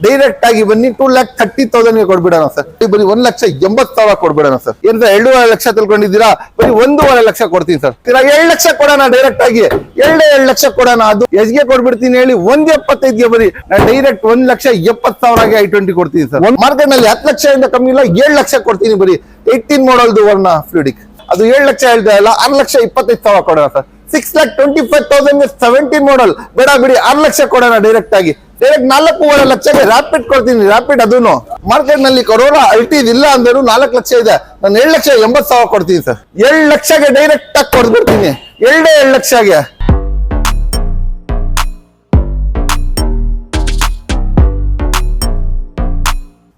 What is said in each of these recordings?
Direct ಆಗಿ ಬನ್ನಿ 2,30,000 ಕೊಡ್ಬಿಡೋಣ sir. ಬರೀ 1,80,000 ಕೊಡ್ಬಿಡೋಣ ಸರ್. ಏನ್ 2.5 ಲಕ್ಷ ತಿಳ್ಕೊಂಡಿದ್ದೀರಾ? ಬರೀ 1.5 ಲಕ್ಷ ಕೊಡ್ತೀನಿ ಸರ್. 2 ಲಕ್ಷ ಕೊಡೋಣ ಡೈರೆಕ್ಟ್ ಆಗಿ, 2 ಲಕ್ಷ ಕೊಡೋಣ. ಅದು ಎಷ್ಗೆ ಕೊಡ್ಬಿಡ್ತೀನಿ ಹೇಳಿ? 1.75 ಬರೀ ನಾನು ಡೈರೆಕ್ಟ್ 1,70,000 i20 ಕೊಡ್ತೀನಿ ಸರ್. ಮಾರ್ಕೆಟ್ ನಲ್ಲಿ 10 ಲಕ್ಷದಿಂದ ಕಮ್ಮಿ ಇಲ್ಲ, 7 ಲಕ್ಷ ಕೊಡ್ತೀನಿ ಬರೀ. 18 ಮಾಡಲ್ದು ವರ್ಣ ಫ್ಲೂಡಿಕ್ ಅದು 7 ಲಕ್ಷ ಹೇಳ್ತಾ ಇಲ್ಲ, 6,25,000 ಕೊಡೋಣ ಸರ್. 6,25,000 17 ಮಾಡಲ್ ಬೇಡ ಬಿಡಿ, 6 ಲಕ್ಷ ಕೊಡೋಣ ಡೈರೆಕ್ಟ್ ಆಗಿ. ಡೈರೆಕ್ಟ್ 4.5 ಲಕ್ಷಕ್ಕೆ ರ್ಯಾಪಿಡ್ ಕೊಡ್ತೀನಿ. ರ್ಯಾಪಿಡ್ ಅದೂನು ಮಾರ್ಕೆಟ್ ನಲ್ಲಿ ಕೊರೋನಾ ಅಲ್ಟಿದ್ ಇಲ್ಲ ಅಂದ್ರೂ 4 ಲಕ್ಷ ಇದೆ. ನಾನು 7,80,000 ಕೊಡ್ತೀನಿ ಸರ್. 7 ಲಕ್ಷಗೆ ಡೈರೆಕ್ಟ್ ಆಗಿ ಕೊಡ್ಬಿಡ್ತೀನಿ. 2 ಲಕ್ಷಗೆ.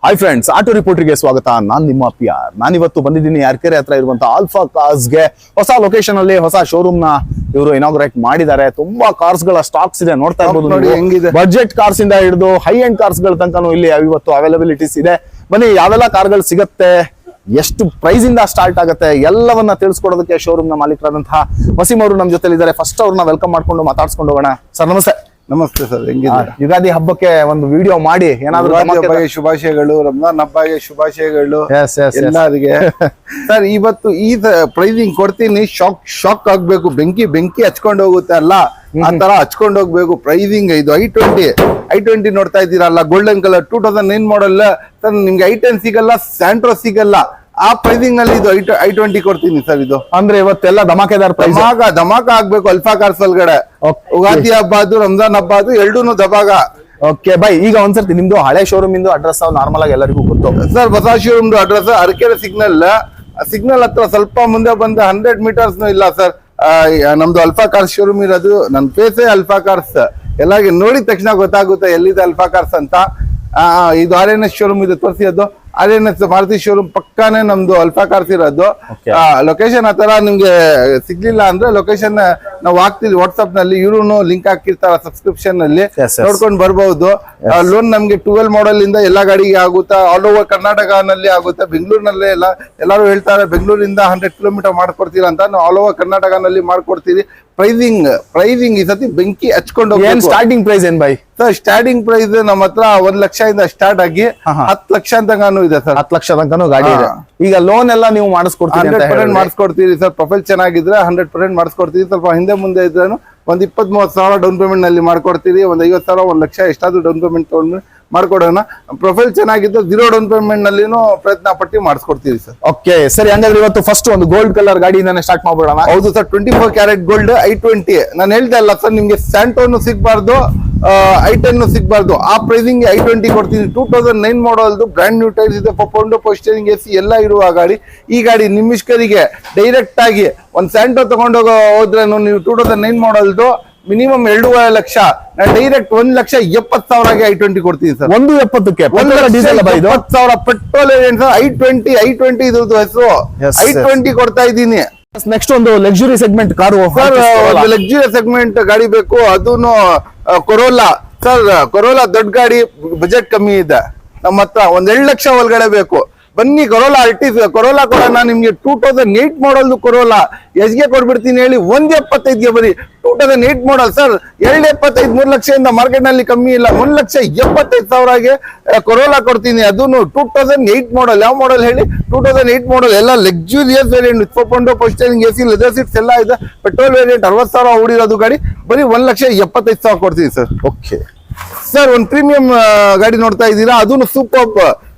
ಹಾಯ್ ಫ್ರೆಂಡ್ಸ್, ಆಟೋ ರಿಪೋರ್ಟರ್ಗೆ ಸ್ವಾಗತ. ನಾನ್ ನಿಮ್ಮ PR. ನಾನಿವತ್ತು ಬಂದಿದ್ದೀನಿ ಯಾರ್ಕೆರೆ ಹತ್ರ ಇರುವಂತ ಆಲ್ಫಾ ಕಾರ್ಸ್ಗೆ. ಹೊಸ ಲೊಕೇಶನ್ ಅಲ್ಲಿ ಹೊಸ ಶೋರೂಮ್ ನ ಇವರು ಇನಾಗ್ರೇಟ್ ಮಾಡಿದ್ದಾರೆ. ತುಂಬಾ ಕಾರ್ಸ್ ಗಳ ಸ್ಟಾಕ್ಸ್ ಇದೆ, ನೋಡ್ತಾ ಇರ್ಬೋದು ನೋಡಿ ಹೆಂಗಿದೆ. ಬಜೆಟ್ ಕಾರ್ಸ್ ಇಂದ ಹಿಡಿದು ಹೈ ಎಂಡ್ ಕಾರ್ಸ್ ಗಳ ತನಕನೂ ಇಲ್ಲಿ ಇವತ್ತು ಅವೈಲಬಿಲಿಟೀಸ್ ಇದೆ. ಬನ್ನಿ, ಯಾವೆಲ್ಲ ಕಾರ್ಗಳು ಸಿಗತ್ತೆ, ಎಷ್ಟು ಪ್ರೈಸ್ ಇಂದ ಸ್ಟಾರ್ಟ್ ಆಗುತ್ತೆ, ಎಲ್ಲವನ್ನ ತಿಳಿಸ್ಕೊಡೋದಕ್ಕೆ ಶೋರೂಮ್ ನ ಮಾಲೀಕರಾದಂತಹ ವಸೀಂ ಅವರು ನಮ್ಮ ಜೊತೆ ಇದ್ದಾರೆ. ಫಸ್ಟ್ ಅವ್ರನ್ನ ವೆಲ್ಕಮ್ ಮಾಡ್ಕೊಂಡು ಮಾತಾಡ್ಸ್ಕೊಂಡು ಹೋಗೋಣ. ಸರ್ ನಮಸ್ತೆ. ನಮಸ್ತೆ ಸರ್, ಹೆಂಗಿದ್ದೀರಾ? ಯುಗಾದಿ ಹಬ್ಬಕ್ಕೆ ಒಂದು ವಿಡಿಯೋ ಮಾಡಿ ಏನಾದ್ರು ಶುಭಾಶಯಗಳು, ರಂಜಾನ್ ಹಬ್ಬಗೆ ಶುಭಾಶಯಗಳು ಎಲ್ಲರಿಗೆ. ಸರ್ ಇವತ್ತು ಈ ಪ್ರೈಸಿಂಗ್ ಕೊಡ್ತೀನಿ, ಶಾಕ್ ಆಗ್ಬೇಕು, ಬೆಂಕಿ ಹಚ್ಕೊಂಡು ಹೋಗುತ್ತೆ ಅಲ್ಲ, ಆ ತರ ಹಚ್ಕೊಂಡು ಹೋಗ್ಬೇಕು ಪ್ರೈಸಿಂಗ್. ಇದು i20 ನೋಡ್ತಾ ಇದ್ದೀರಲ್ಲ, ಗೋಲ್ಡನ್ ಕಲರ್ 2009 ಮಾಡಲ್ ಸರ್. ನಿಮ್ಗೆ i10 ಸಿಗಲ್ಲ, ಸ್ಯಾಂಟ್ರೋ ಸಿಗಲ್ಲ. ಆ ಪ್ರೈಸಿಂಗ್ ನಲ್ಲಿ ಇದು i20 ಕೊಡ್ತೀನಿ ಸರ್. ಇದು ಅಂದ್ರೆ ಇವತ್ತೆಲ್ಲ ಧಮಾಕೆದಾರ್ ಪ್ರೈಸ್, ಧಮಾಕ ಆಗ್ಬೇಕು ಅಲ್ಫಾ ಕಾರ್ಸ್ ಒಳಗಡೆ. ಉಗಾದಿ ಹಬ್ಬ ಅದು, ರಂಜಾನ್ ಹಬ್ಬ ಅದು, ಎರಡೂನು ದಬಾಗ. ಓಕೆ ಬೈ, ಈಗ ಒಂದ್ಸರ್ತಿ ನಿಮ್ದು ಹಳೆ ಶೋರೂಮ್ ಇಂದು ಅಡ್ರೆಸ್ ನಾರ್ಮಲ್ ಆಗಿ ಎಲ್ಲರಿಗೂ ಗೊತ್ತು ಸರ್. ಹೊಸ ಶೋರೂಮ್ ಅಡ್ರೆಸ್ ಅರಕೆರೆ ಸಿಗ್ನಲ್ ಹತ್ರ ಸ್ವಲ್ಪ ಮುಂದೆ ಬಂದ 100 ಮೀಟರ್ಸ್ ಇಲ್ಲ ಸರ್. ನಮ್ದು ಅಲ್ಫಾ ಕಾರ್ಸ್ ಶೋರೂಮ್ ಇರೋದು. ನನ್ನ ಫೇಸೇ ಅಲ್ಫಾ ಕಾರ್ಸ್, ಎಲ್ಲರಿಗೆ ನೋಡಿದ ತಕ್ಷಣ ಗೊತ್ತಾಗುತ್ತೆ ಎಲ್ಲಿದೆ ಅಲ್ಫಾ ಕಾರ್ಸ್ ಅಂತ. ಇದು RNS ಶೋರೂಮ್ ಇದು ತೋರಿಸಿದ್ದು. RNS ಮಾರುತಿ ಶೋರೂಮ್ ಪಕ್ಕಾನೇ ನಮ್ದು ಅಲ್ಫಾ ಕಾರ್ಸ್ ಇರೋದು. ಲೊಕೇಶನ್ ಆತರ ನಿಮ್ಗೆ ಸಿಗ್ಲಿಲ್ಲ ಅಂದ್ರೆ ಲೊಕೇಶನ್ ನಾವು ಹಾಕ್ತಿದ್ವಿ ವಾಟ್ಸ್ಆಪ್ ನಲ್ಲಿ, ಇವ್ರು ಲಿಂಕ್ ಹಾಕಿರ್ತಾರ ಸಬ್ಸ್ಕ್ರಿಪ್ಷನ್ ನಲ್ಲಿ, ನೋಡ್ಕೊಂಡು ಬರ್ಬಹುದು. ಲೋನ್ ನಮ್ಗೆ 12 ಮಾಡಲ್ ಇಂದ ಎಲ್ಲಾ ಗಾಡಿಗೆ ಆಗುತ್ತಾ, ಆಲ್ ಓವರ್ ಕರ್ನಾಟಕನಲ್ಲಿ ಆಗುತ್ತೆ. ಬೆಂಗಳೂರಿನಲ್ಲೇ ಎಲ್ಲಾರು ಹೇಳ್ತಾರೆ ಬೆಂಗಳೂರಿಂದ 100 ಕಿಲೋಮೀಟರ್ ಮಾಡ್ಕೊಡ್ತೀರಾ ಅಂತ. ನಾವು ಆಲ್ ಓವರ್ ಕರ್ನಾಟಕನಲ್ಲಿ ಮಾಡ್ಕೊಡ್ತೀವಿ. ಪ್ರೈಸಿಂಗ್ ಈ ಸತಿ ಬೆಂಕಿ ಹಚ್ಕೊಂಡು. ಸ್ಟಾರ್ಟಿಂಗ್ ಪ್ರೈಸ್ ಏನ್ ಬೈ ಸರ್? ಸ್ಟಾರ್ಟಿಂಗ್ ಪ್ರೈಸ್ ನಮ್ಮ ಹತ್ರ 1 ಲಕ್ಷದಿಂದ ಸ್ಟಾರ್ಟ್ ಆಗಿ 10 ಲಕ್ಷ ತನಕನೂ ಇದೆ ಸರ್. 10 ಲಕ್ಷ ತನಕನೂ ಗಾಡಿ ಇದೆ. ಈಗ ಲೋನ್ ಎಲ್ಲ ನೀವು ಮಾಡಿಸ್ಕೊಡ್ತೀರಿ? 100% ಮಾಡಿಸ್ಕೊಡ್ತೀರಿ ಸರ್. ಪ್ರೊಫೈಲ್ ಚೆನ್ನಾಗಿದ್ರೆ 100% ಮಾಡಿಸ್ಕೊಡ್ತೀವಿ. ಸ್ವಲ್ಪ ಹಿಂದೆ ಮುಂದೆ ಇದ್ರೂ ಒಂದ್ 20-30 ಸಾವಿರ ಡೌನ್ ಪೇಮೆಂಟ್ ನಲ್ಲಿ ಮಾಡ್ಕೊಡ್ತೀರಿ. ಒಂದ್ 50,000 1 ಲಕ್ಷ ಎಷ್ಟಾದ್ರೂ ಡೌನ್ ಪೇಮೆಂಟ್ ತಗೊಂಡು ಮಾಡ್ಕೊಡೋಣ. ಪ್ರೊಫೈಲ್ ಚೆನ್ನಾಗಿದ್ದು 0 ಡೌನ್ ಪೇಮೆಂಟ್ ನಲ್ಲಿನೂ ಪ್ರಯತ್ನ ಪಟ್ಟಿ ಮಾಡಿಸ್ಕೊಡ್ತೀವಿ ಸರ್. ಓಕೆ ಸರಿ, ಹಂಗಾದ್ರೆ ಇವತ್ತು ಫಸ್ಟ್ ಒಂದು ಗೋಲ್ಡ್ ಕಲರ್ ಗಾಡಿಯಿಂದಾನೆ ಸ್ಟಾರ್ಟ್ ಮಾಡ್ಬಿಡೋಣ. ಹೌದು ಸರ್, 24 ಕ್ಯಾರೆಟ್ ಗೋಲ್ಡ್ i20. ನಾನು ಹೇಳ್ತಾ ಇಲ್ಲ ಸರ್, ನಿಮ್ಗೆ ಸ್ಯಾಂಟೋನು ಸಿಗ್ಬಾರ್ದು, i10 ಸಿಗ್ಬಾರ್ದು. ಆ ಪ್ರೈಸಿಂಗ್ i20 ಕೊಡ್ತೀನಿ. 2009 ಮಾಡಲ್ದು, ಬ್ರ್ಯಾಂಡ್ ನ್ಯೂ ಟೈರ್ಸ್ ಇದೆ, ಪೋಸ್ಟರಿಂಗ್ AC ಎಲ್ಲ ಇರುವ ಗಾಡಿ. ಈ ಗಾಡಿ ನಿಮ್ಮಿಷ್ಕರಿಗೆ ಡೈರೆಕ್ಟ್ ಆಗಿ ಒಂದ್ ಸ್ಯಾಂಟೋ ತಗೊಂಡೋಗ ಹೋದ್ರೇನು ನೀವು 2009 ಮಾಡಲ್ದು ಮಿನಿಮಮ್ 2.5 ಲಕ್ಷ, ನಾನು ಡೈರೆಕ್ಟ್ 1,70,000 i20 ಕೊಡ್ತೀನಿ ಸರ್. 170ಕ್ಕೆ 1,70,000 ಪೆಟ್ರೋಲ್ ವೇರಿಯಂಟ್ ಸರ್. i20 ಇದ್ರದ್ದು ಹೆಸರು i20 ಕೊಡ್ತಾ ಇದ್ದೀನಿ. ನೆಕ್ಸ್ಟ್ ಒಂದು luxury segment car sir. Luxury segment ಗಾಡಿ ಬೇಕು, ಅದೂನು ಕೊರೋಲಾ ಸರ್. ಕೊರೋಲಾ ದೊಡ್ಡ ಗಾಡಿ, ಬಜೆಟ್ ಕಮ್ಮಿ ಇದೆ ನಮ್ಮ ಹತ್ರ. 1 ಲಕ್ಷ ಒಳಗಡೆ ಬೇಕು. ಬನ್ನಿ, ಕೊರೋಲಾ ಅಲ್ಟಿಸ್ ಕೊರೋಲಾ ಕೊಡೋಣ ನಿಮ್ಗೆ. 2008 ಮಾಡಲ್ ಕೊರೋಲಾ ಎಷ್ಗೆ ಕೊಡ್ಬಿಡ್ತೀನಿ ಹೇಳಿ? 1.75ಗೆ ಬರೀ. 2008 ಮಾಡಲ್ ಸರ್. 2.75 3 ಲಕ್ಷದಿಂದ ಮಾರ್ಕೆಟ್ ನಲ್ಲಿ ಕಮ್ಮಿ ಇಲ್ಲ. 1,75,000ಗೆ ಕೊರೋಲಾ ಕೊಡ್ತೀನಿ. ಅದೂನು 2008 ಮಾಡಲ್. ಯಾವ ಮಾಡಲ್ ಹೇಳಿ? 2008 ಮಾಡಲ್. ಎಲ್ಲ luxurious variant, power steering AC, leather seats ಎಲ್ಲ ಇದೆ. ಪೆಟ್ರೋಲ್ ವೇರಿಯಂಟ್ 60,000 ಓಡಿರೋದು ಗಾಡಿ. ಬರೀ 1,75,000 ಕೊಡ್ತೀನಿ ಸರ್. ಓಕೆ ಸರ್, ಒಂದು ಪ್ರೀಮಿಯಂ ಗಾಡಿ ನೋಡ್ತಾ ಇದ್ದೀರಾ, ಅದನ್ನು ಸೂಪರ್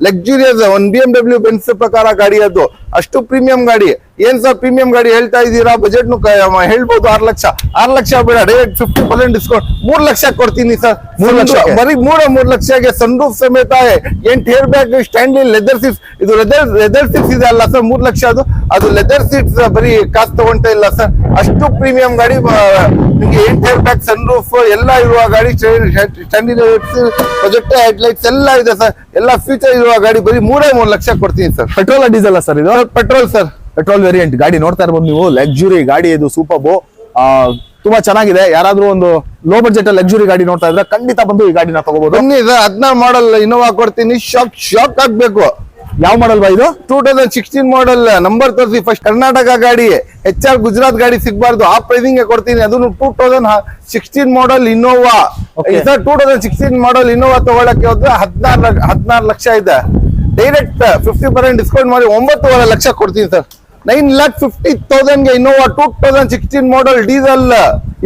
ಲಕ್ಸುರಿಯಸ್ ಒಂದು BMW ಬೆನ್ಸ್ ಪ್ರಕಾರ ಗಾಡಿ. ಅದು ಅಷ್ಟು ಪ್ರೀಮಿಯಂ ಗಾಡಿ. ಏನ್ ಸರ್ ಪ್ರೀಮಿಯಂ ಗಾಡಿ ಹೇಳ್ತಾ ಇದ್ದೀರಾ? ಬಜೆಟ್ ಹೇಳ್ಬೋದು 6 ಲಕ್ಷ ಬೇಡ, ಡೈರೆಕ್ಟ್ 50% ಡಿಸ್ಕೌಂಟ್ 3 ಲಕ್ಷ ಕೊಡ್ತೀನಿ ಸರ್. 3 ಲಕ್ಷ ಬರೀ 3 ಲಕ್ಷಕ್ಕೆ ಸನ್ರೂಫ್ ಸಮೇತ 8 ಹೇರ್ ಬ್ಯಾಗ್, ಸ್ಟ್ಯಾಂಡ್ಲಿ ಲೆದರ್ ಸೀಟ್ಸ್. ಇದು ಲೆದರ್ ಸೀಟ್ಸ್ ಇದೆ ಅಲ್ಲ ಸರ್, 3 ಲಕ್ಷ ಅದು ಲೆದರ್ ಸೀಟ್ಸ್. ಬರೀ ಕಾಸು ತಗೊಂತ ಇಲ್ಲ ಸರ್, ಅಷ್ಟು ಪ್ರೀಮಿಯಂ ಗಾಡಿ. ನಿಮ್ಗೆ 8 ಹೇರ್ ಬ್ಯಾಗ್, ಸನ್ರೂಫ್ ಎಲ್ಲ ಇರುವ ಗಾಡಿ. ಸ್ಟ್ಯಾಂಡ್ಲಿ ಪ್ರೊಜೆಕ್ಟರ್ ಹೆಡ್ಲೈಟ್ಸ್ ಎಲ್ಲ ಇದೆ ಸರ್. ಎಲ್ಲ ಫ್ಯೂಚರ್ ಇರುವ ಗಾಡಿ. ಬರೀ 3 ಲಕ್ಷ ಕೊಡ್ತೀನಿ ಸರ್. ಪೆಟ್ರೋಲ್ ಡೀಸೆಲ್ ಸರ್ ಇದು? Petrol sir. ಪೆಟ್ರೋಲ್ ವೇರಿಯಂಟ್ ಗಾಡಿ ನೋಡ್ತಾ ಇರ್ಬೋದು ನೀವು. ಲಕ್ಸುರಿ ಗಾಡಿ ಇದು, ಸೂಪರ್ಬ್, ತುಂಬಾ ಚೆನ್ನಾಗಿದೆ. ಯಾರಾದ್ರೂ ಒಂದು ಲೋ ಬಜೆಟ್ ಲಕ್ಸುರಿ ಗಾಡಿ ನೋಡ್ತಾ ಇದ್ರೆ ಖಂಡಿತ ಬಂದು ಈ ಗಾಡಿನ ತಗೋಬಹುದು. ಬನ್ನಿ ಸರ್, 16 ಮಾಡಲ್ ಇನೋವಾ ಕೊಡ್ತೀನಿ. ಶಾಕ್ ಆಗ್ಬೇಕು. ಯಾವ ಮಾಡಲ್ ಬಾ ಇದು? 2016 ಮಾಡಲ್. ನಂಬರ್ ತೋರಿಸಿ ಫಸ್ಟ್. ಕರ್ನಾಟಕ ಗಾಡಿ, HR ಗುಜರಾತ್ ಗಾಡಿ ಸಿಗ್ಬಾರ್ದು. ಆ ಪ್ರೈಸಿಂಗ್ ಕೊಡ್ತೀನಿ. ಅದನ್ನು 2016 ಮಾಡಲ್ ಇನೋವಾ Okay. ಸರ್ 2016 ಮಾಡಲ್ ಇನ್ನೋವಾ ತಗೊಳಕ್ಕೆ ಹೋದ್ರೆ 16 ಲಕ್ಷ ಇದೆ. ಡೈರೆಕ್ಟ್ 50% ಡಿಸ್ಕೌಂಟ್ ಮಾಡಿ 9.5 ಲಕ್ಷ ಕೊಡ್ತೀನಿ ಸರ್. 9,50,000 ಇನ್ನೋವಾ 2016 ಮಾಡಲ್ ಡೀಸೆಲ್.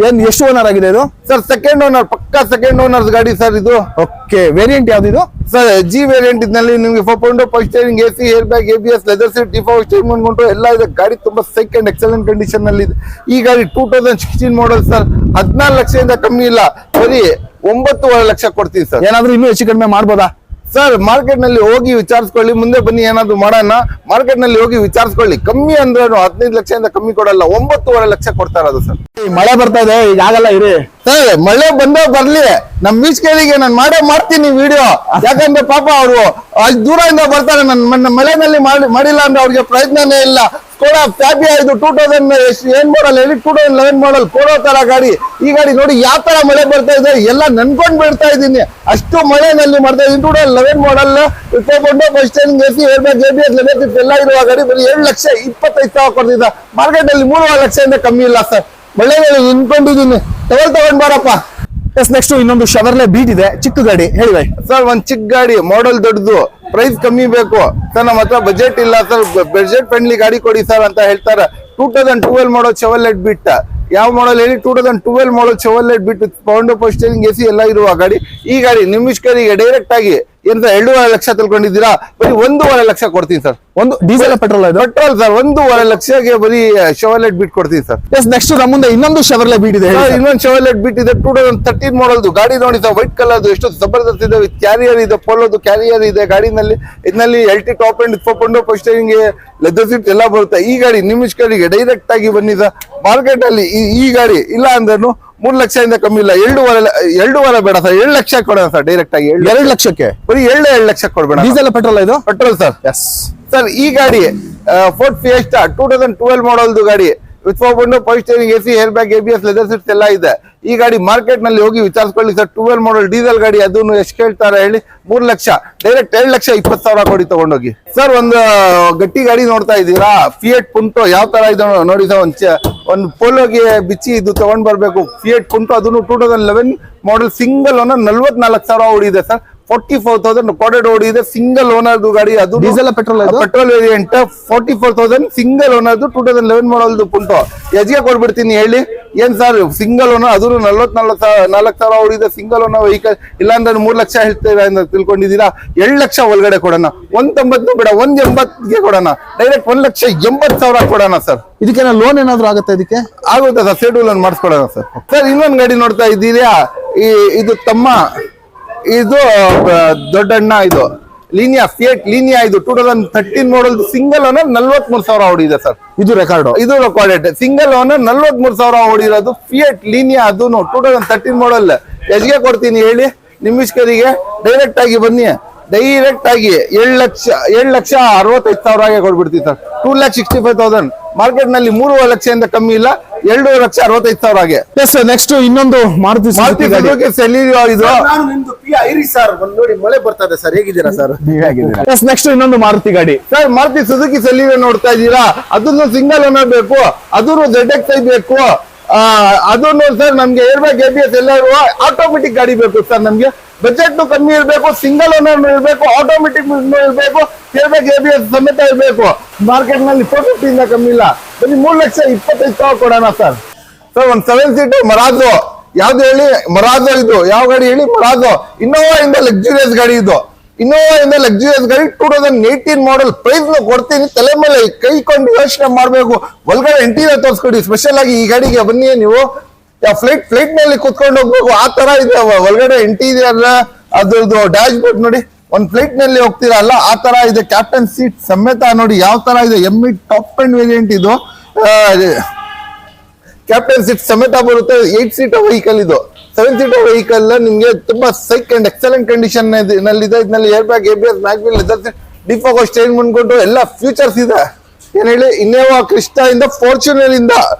ಏನ್ ಎಷ್ಟು ಓನರ್ ಆಗಿದೆ ಇದು ಸರ್ ಸೆಕೆಂಡ್ ಓನರ್, ಪಕ್ಕಾ ಸೆಕೆಂಡ್ ಓನರ್ಸ್ ಗಾಡಿ ಸರ್ ಇದು. ಓಕೆ, ವೇರಿಯಂಟ್ ಯಾವ್ದಿದು ಸರ್ ಜಿ ವೇರಿಯಂಟ್ ಇದ್ನಲ್ಲಿ ನಿಮ್ಗೆ 4.0 power steering, AC, air bag, ABS, leather seat, default steering ಉಂಟು, ಎಲ್ಲ ಇದೆ. ಗಾಡಿ ತುಂಬಾ ಸೈಕ್ ಅಂಡ್ ಎಕ್ಸಲೆಂಟ್ ಕಂಡೀಷನ್ ನಲ್ಲಿ ಇದೆ. ಈ ಗಾಡಿ 2016 ಮಾಡಲ್ ಸರ್. 14 ಲಕ್ಷದಿಂದ ಕಮ್ಮಿ ಇಲ್ಲ, ಬರೀ 9.5 ಲಕ್ಷ ಕೊಡ್ತೀವಿ ಸರ್. ಏನಾದ್ರೂ ಇನ್ನೂ ಹೆಚ್ಚು ಕಡಿಮೆ ಮಾಡ್ಬೋದಾ ಸರ್ ಮಾರ್ಕೆಟ್ ನಲ್ಲಿ ಹೋಗಿ ವಿಚಾರಿಸ್ಕೊಳ್ಳಿ, ಮುಂದೆ ಬನ್ನಿ ಏನಾದ್ರು ಮಾಡೋಣ. ಮಾರ್ಕೆಟ್ ನಲ್ಲಿ ಹೋಗಿ ವಿಚಾರಿಸ್ಕೊಳ್ಳಿ, ಕಮ್ಮಿ ಅಂದ್ರೆ 15 ಲಕ್ಷದಿಂದ ಕಮ್ಮಿ ಕೊಡಲ್ಲ, 9.5 ಲಕ್ಷ ಕೊಡ್ತಾ ಇರೋದು ಸರ್. ಮಳೆ ಬರ್ತಾ ಇದೆ, ಈಗ ಆಗಲ್ಲ ಇರಿ. ಸರ್ ಮಳೆ ಬಂದೋ ಬರ್ಲಿ, ನಮ್ ಮೀಚ್ಕೇರಿಗೆ ನಾನು ಮಾಡ್ತೀನಿ ವಿಡಿಯೋ. ಯಾಕಂದ್ರೆ ಪಾಪ ಅವರು ಅಷ್ಟು ದೂರದಿಂದ ಬರ್ತಾರೆ, ನನ್ನ ಮಳೆನಲ್ಲಿ ಮಾಡಿಲ್ಲ ಅಂದ್ರೆ ಅವ್ರಿಗೆ ಪ್ರಯತ್ನನೇ ಇಲ್ಲ. ಸ್ಕೋಡಾ ಫ್ಯಾಬಿಯಾ ಇದು 2000 ಏನ್ ಮಾಡಲ್ ಹೇಳಿ 2011 ಮಾಡಲ್ ಕೊಡೋ ತರ ಗಾಡಿ. ಈ ಗಾಡಿ ನೋಡಿ ಯಾವ ತರ ಮಳೆ ಬರ್ತಾ ಇದೆ, ಎಲ್ಲ ನನ್ಕೊಂಡ್ ಬಿಡ್ತಾ ಇದ್ದೀನಿ, ಅಷ್ಟು ಮಳೆನಲ್ಲಿ ಮಾಡ್ತಾ ಇದ್ದೀನಿ. 2011 ಮಾಡಲ್, 4.0 power steering, AC, air bag, ABS, leather seat ಎಲ್ಲ ಇರುವ ಗಾಡಿ ಬರೀ 7,25,000 ಕೊಡ್ತಿದ್ದ. ಮಾರ್ಕೆಟ್ ಅಲ್ಲಿ 3.5 ಲಕ್ಷದಿಂದ ಕಮ್ಮಿ ಇಲ್ಲ ಸರ್. ಮಳೆನಲ್ಲಿ ನಿಂತ್ಕೊಂಡಿದ್ದೀನಿ, ತಗೊಂಡ್ ಬಾರಪ್ಪ. ನೆಕ್ಸ್ಟ್ ಇನ್ನೊಂದು ಶವರ್ಲೆ ಬೀಟ್ ಇದೆ, ಚಿಕ್ಕ ಗಾಡಿ ಹೇಳಿ ಬೈ. ಸರ್ ಒಂದ್ ಚಿಕ್ಕ ಗಾಡಿ, ಮಾಡಲ್ ದೊಡ್ಡದು, ಪ್ರೈಸ್ ಕಮ್ಮಿ ಬೇಕು ಸರ್. ನಮ್ಮ ಹತ್ರ ಬಜೆಟ್ ಇಲ್ಲ ಸರ್, ಬಜೆಟ್ ಫ್ರೆಂಡ್ಲಿ ಗಾಡಿ ಕೊಡಿ ಸರ್ ಅಂತ ಹೇಳ್ತಾರೆ. 2012 ಮಾಡಲ್ ಚೆವರ್ಲೆಟ್ ಬಿಟ್. ಯಾವ ಮಾಡಲ್ ಹೇಳಿ 2012 ಮಾಡಲ್ ಚೆವರ್ಲೆಟ್ ಬಿಟ್, 4.0 ಪವರ್ ಸ್ಟೇರಿಂಗ್, ಎಸಿ ಎಲ್ಲ ಇರುವ ಗಾಡಿ. ಈ ಗಾಡಿ ನಿಮಿಷ್ಕರಿಗೆ ಡೈರೆಕ್ಟ್ ಆಗಿ ಎಂತ 2.5 ಲಕ್ಷ ತಿಳ್ಕೊಂಡಿದ್ದೀರಾ, ಬರೀ 1.5 ಲಕ್ಷ ಕೊಡ್ತೀನಿ ಸರ್. ಒಂದು ಡೀಸೆಲ್ ಪೆಟ್ರೋಲ್ ಇದು ಪೆಟ್ರೋಲ್ ಸರ್. 1.5 ಲಕ್ಷಗೆ ಬರೀ ಶೆವರ್ಲೆಟ್ ಬಿಟ್ ಕೊಡ್ತೀನಿ ಸರ್. ನೆಕ್ಸ್ಟ್ ನಮ್ಮ ಮುಂದೆ ಇನ್ನೊಂದು ಶವರ್ಲೆ ಬೀಟ್ ಇದೆ ಹೇಳಿ. ಇನ್ನೊಂದು ಶೆವರ್ಲೆಟ್ ಬಿಟ್ ಇದೆ, 2013 ಮಾಡಲ್ದು ಗಾಡಿ ನೋಡಿ ಸರ್. ವೈಟ್ ಕಲರ್, ಎಷ್ಟು ಜಬರ್ದಸ್ತ್ ಇದೆ. ವಿತ್ ಕ್ಯಾರಿಯರ್ ಇದೆ, ಪೋಲೋದು ಕ್ಯಾರಿಯರ್ ಇದೆ ಗಾಡಿನಲ್ಲಿ. ಇದರಲ್ಲಿ LT top and 4.0 power steering, leather seat ಎಲ್ಲ ಬರುತ್ತೆ. ಈ ಗಾಡಿ ನಿಮಿಷ್ಕರಿಗೆ ಡೈರೆಕ್ಟ್ ಆಗಿ ಬನ್ನಿ ಸರ್. ಮಾರ್ಕೆಟ್ ಅಲ್ಲಿ ಈ ಗಾಡಿ ಇಲ್ಲ ಅಂದ್ರೂ 3 ಲಕ್ಷದಿಂದ ಕಮ್ಮಿ ಇಲ್ಲ. 2.5 ಬೇಡ ಸರ್, 7 ಲಕ್ಷ ಕೊಡೋಣ ಸರ್. ಡೈರೆಕ್ಟ್ ಆಗಿ 2 ಲಕ್ಷಕ್ಕೆ ಬರೀ 2 ಲಕ್ಷ ಕೊಡ್ಬೇಡ. ಡೀಸೆಲ್ ಪೆಟ್ರೋಲ್ ಇದು ಪೆಟ್ರೋಲ್ ಸರ್. ಎಸ್ ಸರ್ ಈ ಗಾಡಿ ಫೋರ್ಡ್ ಫಿಯೆಸ್ಟಾ 2012 ಮಾಡಲ್ದು ಗಾಡಿ, with 4.0 power steering, AC, air bag, ABS, leather seats ಎಲ್ಲ ಇದೆ. ಈ ಗಾಡಿ ಮಾರ್ಕೆಟ್ ನಲ್ಲಿ ಹೋಗಿ ವಿಚಾರಿಸ್ಕೊಳ್ಳಿ ಸರ್. 12 ಮಾಡಲ್ ಡೀಸೆಲ್ ಗಾಡಿ, ಅದನ್ನು ಎಷ್ಟು ಕೇಳ್ತಾರೆ ಹೇಳಿ? 3 ಲಕ್ಷ. ಡೈರೆಕ್ಟ್ 2,20,000 ಕೊಡಿ ತಗೊಂಡೋಗಿ ಸರ್. ಒಂದು ಗಟ್ಟಿ ಗಾಡಿ ನೋಡ್ತಾ ಇದ್ದೀರಾ, ಫಿಯೆಟ್ ಪುಂಟೋ ಯಾವ ತರ ಇದೆ ನೋಡಿ ಸರ್. ಒಂದು ಪೋಲೋಗೆ ಬಿಚ್ಚಿ ಇದು ತಗೊಂಡ್ ಬರ್ಬೇಕು. ಫಿಯೆಟ್ ಪುಂಟೋ, ಅದನ್ನು 2011 ಮಾಡಲ್ ಸಿಂಗಲ್ ಓನರ್, 44,000 ಓಡಿದೆ ಸರ್. 44,000 ಕೋಡೆಡ್ ಓಡಿದೆ, ಸಿಂಗಲ್ ಓನರ್ ಗಾಡಿ. ಅದು diesel petrol petrol variant. 44,000 single owner, 2011 ಮಾಡಲ್ದು ಪುಂಟೋ. ಎಜ್ಗೆ ಕೊಡ್ಬಿಡ್ತೀನಿ ಹೇಳಿ. ಏನ್ ಸರ್ ಸಿಂಗಲ್ ಓನರ್, ಅದು 44,000 ಓಡಿದೆ, ಸಿಂಗಲ್ ಓನರ್ ವೆಹಿಕಲ್. ಇಲ್ಲಾಂದ್ರೆ 3 ಲಕ್ಷ ಹೇಳ್ತೀರಾ ಅಂತ ತಿಳ್ಕೊಂಡಿದ್ದೀರಾ? 2 ಲಕ್ಷ ಒಳಗಡೆ ಕೊಡೋಣ. 190 ಬೇಡ, 180ಗೆ ಕೊಡೋಣ. ಡೈರೆಕ್ಟ್ 1,80,000 ಕೊಡೋಣ ಸರ್. ಇದಕ್ಕೆ ಲೋನ್ ಏನಾದ್ರು ಆಗುತ್ತೆ? ಇದಕ್ಕೆ ಆಗುತ್ತೆ ಸರ್, ಸೇಡು ಲೋನ್ ಮಾಡಿಸ್ಕೊಡೋಣ ಸರ್. ಸರ್ ಇನ್ನೊಂದು ಗಾಡಿ ನೋಡ್ತಾ ಇದ್ದೀರಾ, ಇದು ತಮ್ಮ, ಇದು ದೊಡ್ಡಣ್ಣ, ಇದು ಲೀನಿಯಾ, ಫಿಯೆಟ್ ಲೀನಿಯಾ. ಇದು 2013 ಮಾಡಲ್ ಸಿಂಗಲ್ ಓನರ್, 43,000 ಓಡಿದೆ ಸರ್. ಇದು ಇದು ರೆಕಾರ್ಡೆಡ್ ಸಿಂಗಲ್ ಓನರ್, 43,000 ಓಡಿರೋದು ಫಿಯೆಟ್ ಲೀನಿಯಾ. ಅದು 2013 ಮಾಡಲ್. ಎಷ್ಟಿಗೆ ಕೊಡ್ತೀನಿ ಹೇಳಿ ನಿಮಿಷ್ಕರಿಗೆ? ಡೈರೆಕ್ಟ್ ಆಗಿ ಬನ್ನಿ, ಡೈರೆಕ್ಟ್ ಆಗಿ 7,65,000 ಕೊಡ್ಬಿಡ್ತೀವಿ ಸರ್. 2,65,000. ಮಾರ್ಕೆಟ್ ನಲ್ಲಿ 3.5 ಲಕ್ಷದಿಂದ ಕಮ್ಮಿ ಇಲ್ಲ, 2,65,000. ನೆಕ್ಸ್ಟ್ ಇನ್ನೊಂದು ಮಾರುತಿ ಸೆಲಿರಿಯೋ ಇದು. ಸರ್ ನೋಡಿ ಮಳೆ ಬರ್ತದೆ ಸರ್, ಹೇಗಿದ್ದೀರಾ ಸರ್? ನೆಕ್ಸ್ಟ್ ಇನ್ನೊಂದು ಮಾರುತಿ ಗಾಡಿ ಸರ್. ಮಾರುತಿ ಸುಜುಕಿ ಸೆಲಿರಿಯೋ ನೋಡ್ತಾ ಇದ್ದೀರಾ, ಅದನ್ನು ಸಿಂಗಲ್ ಓನರ್ ಬೇಕು, ಅದನ್ನು ZXi ಬೇಕು. ಅದನ್ನು ಸರ್ ನಮ್ಗೆ ಏರ್ ಬ್ಯಾಗ್, ABS ಎಲ್ಲ ಇರುವ ಆಟೋಮೆಟಿಕ್ ಗಾಡಿ ಬೇಕು ಸರ್. ನಮ್ಗೆ ಬಜೆಟ್ ಕಮ್ಮಿ ಇರಬೇಕು, ಸಿಂಗಲ್ ಓನರ್ ಇರಬೇಕು, ಆಟೋಮೆಟಿಕ್ ಇರಬೇಕು, ಏರ್ ಬ್ಯಾಗ್, ABS ಸಮೇತ ಇರಬೇಕು. ಮಾರ್ಕೆಟ್ ನಲ್ಲಿ 450 ಇಂದ ಕಮ್ಮಿ ಇಲ್ಲ, ಬರೀ 3,25,000 ಕೊಡೋಣ ಸರ್. ಸರ್ ಒಂದು 7 ಸೀಟ್ ಮರಾಜೋ, ಯಾವ್ದು ಹೇಳಿ? ಮರಾಜೋ. ಇದು ಯಾವ ಗಾಡಿ ಹೇಳಿ? ಮರಾಜೋ. ಇನ್ನೋವಾ ಇಂದ ಲಕ್ಸುರಿಯಸ್ ಗಾಡಿ ಇದು. ಇನ್ನೋವಾ ಇಂದ ಲಕ್ಸುರಿಯಸ್ ಗಾಡಿ 2018 ಮಾಡಲ್. ಪ್ರೈಸ್ ಕೊಡ್ತೀನಿ, ತಲೆ ಮೇಲೆ ಕೈಕೊಂಡು ಯೋಚನೆ ಮಾಡ್ಬೇಕು. ಒಳಗಡೆ ಇಂಟೀರಿಯರ್ ತೋರಿಸ್ಕೊಡಿ. ಸ್ಪೆಷಲ್ ಆಗಿ ಈ ಗಾಡಿಗೆ ಬನ್ನಿ ನೀವು. ಫ್ಲೈಟ್ ನಲ್ಲಿ ಕುತ್ಕೊಂಡು ಹೋಗ್ಬೇಕು, ಆ ತರ ಇದೆ ಒಳಗಡೆ ಇಂಟೀರಿಯರ್. ಅದ್ರದ್ದು ಡ್ಯಾಶ್ ಬೋರ್ಡ್ ನೋಡಿ, ಒಂದ್ ಫ್ಲೈಟ್ ನಲ್ಲಿ ಹೋಗ್ತೀರಲ್ಲ ಆ ತರ ಇದೆ. ಕ್ಯಾಪ್ಟನ್ ಸೀಟ್ ಸಮೇತ ನೋಡಿ ಯಾವ ತರ ಇದೆ. ME ಟಾಪ್ ಅಂಡ್ ವೇರಿಯಂಟ್ ಇದು. ಕ್ಯಾಪ್ಟನ್ ಸೀಟ್ ಸಮೇತ ಬರುತ್ತೆ. 8 ಸೀಟರ್ ವೆಹಿಕಲ್ ಇದು. 7 ಸೀಟರ್ ವೆಹಿಕಲ್ ನಿಮ್ಗೆ ತುಂಬಾ ಸೈಕ್ ಅಂಡ್ ಎಕ್ಸಲೆಂಟ್ ಕಂಡೀಷನ್ ನಲ್ಲಿ ಇದೆ. ಇದರಲ್ಲಿ air bag, ABS, mag wheel, leather seat, ಡಿಫಾಗೋ ಸ್ಟೇರಿಂಗ್ ಮುಂದ್ಕೊಂಡು ಎಲ್ಲ ಫ್ಯೂಚರ್ಸ್ ಇದೆ. ಏನ್ ಹೇಳಿ? ಇನ್ನೋವಾ ಕ್ರಿಸ್ಟಾ ಇಂದ, ಫಾರ್ಚುನರ್ ಇಂದ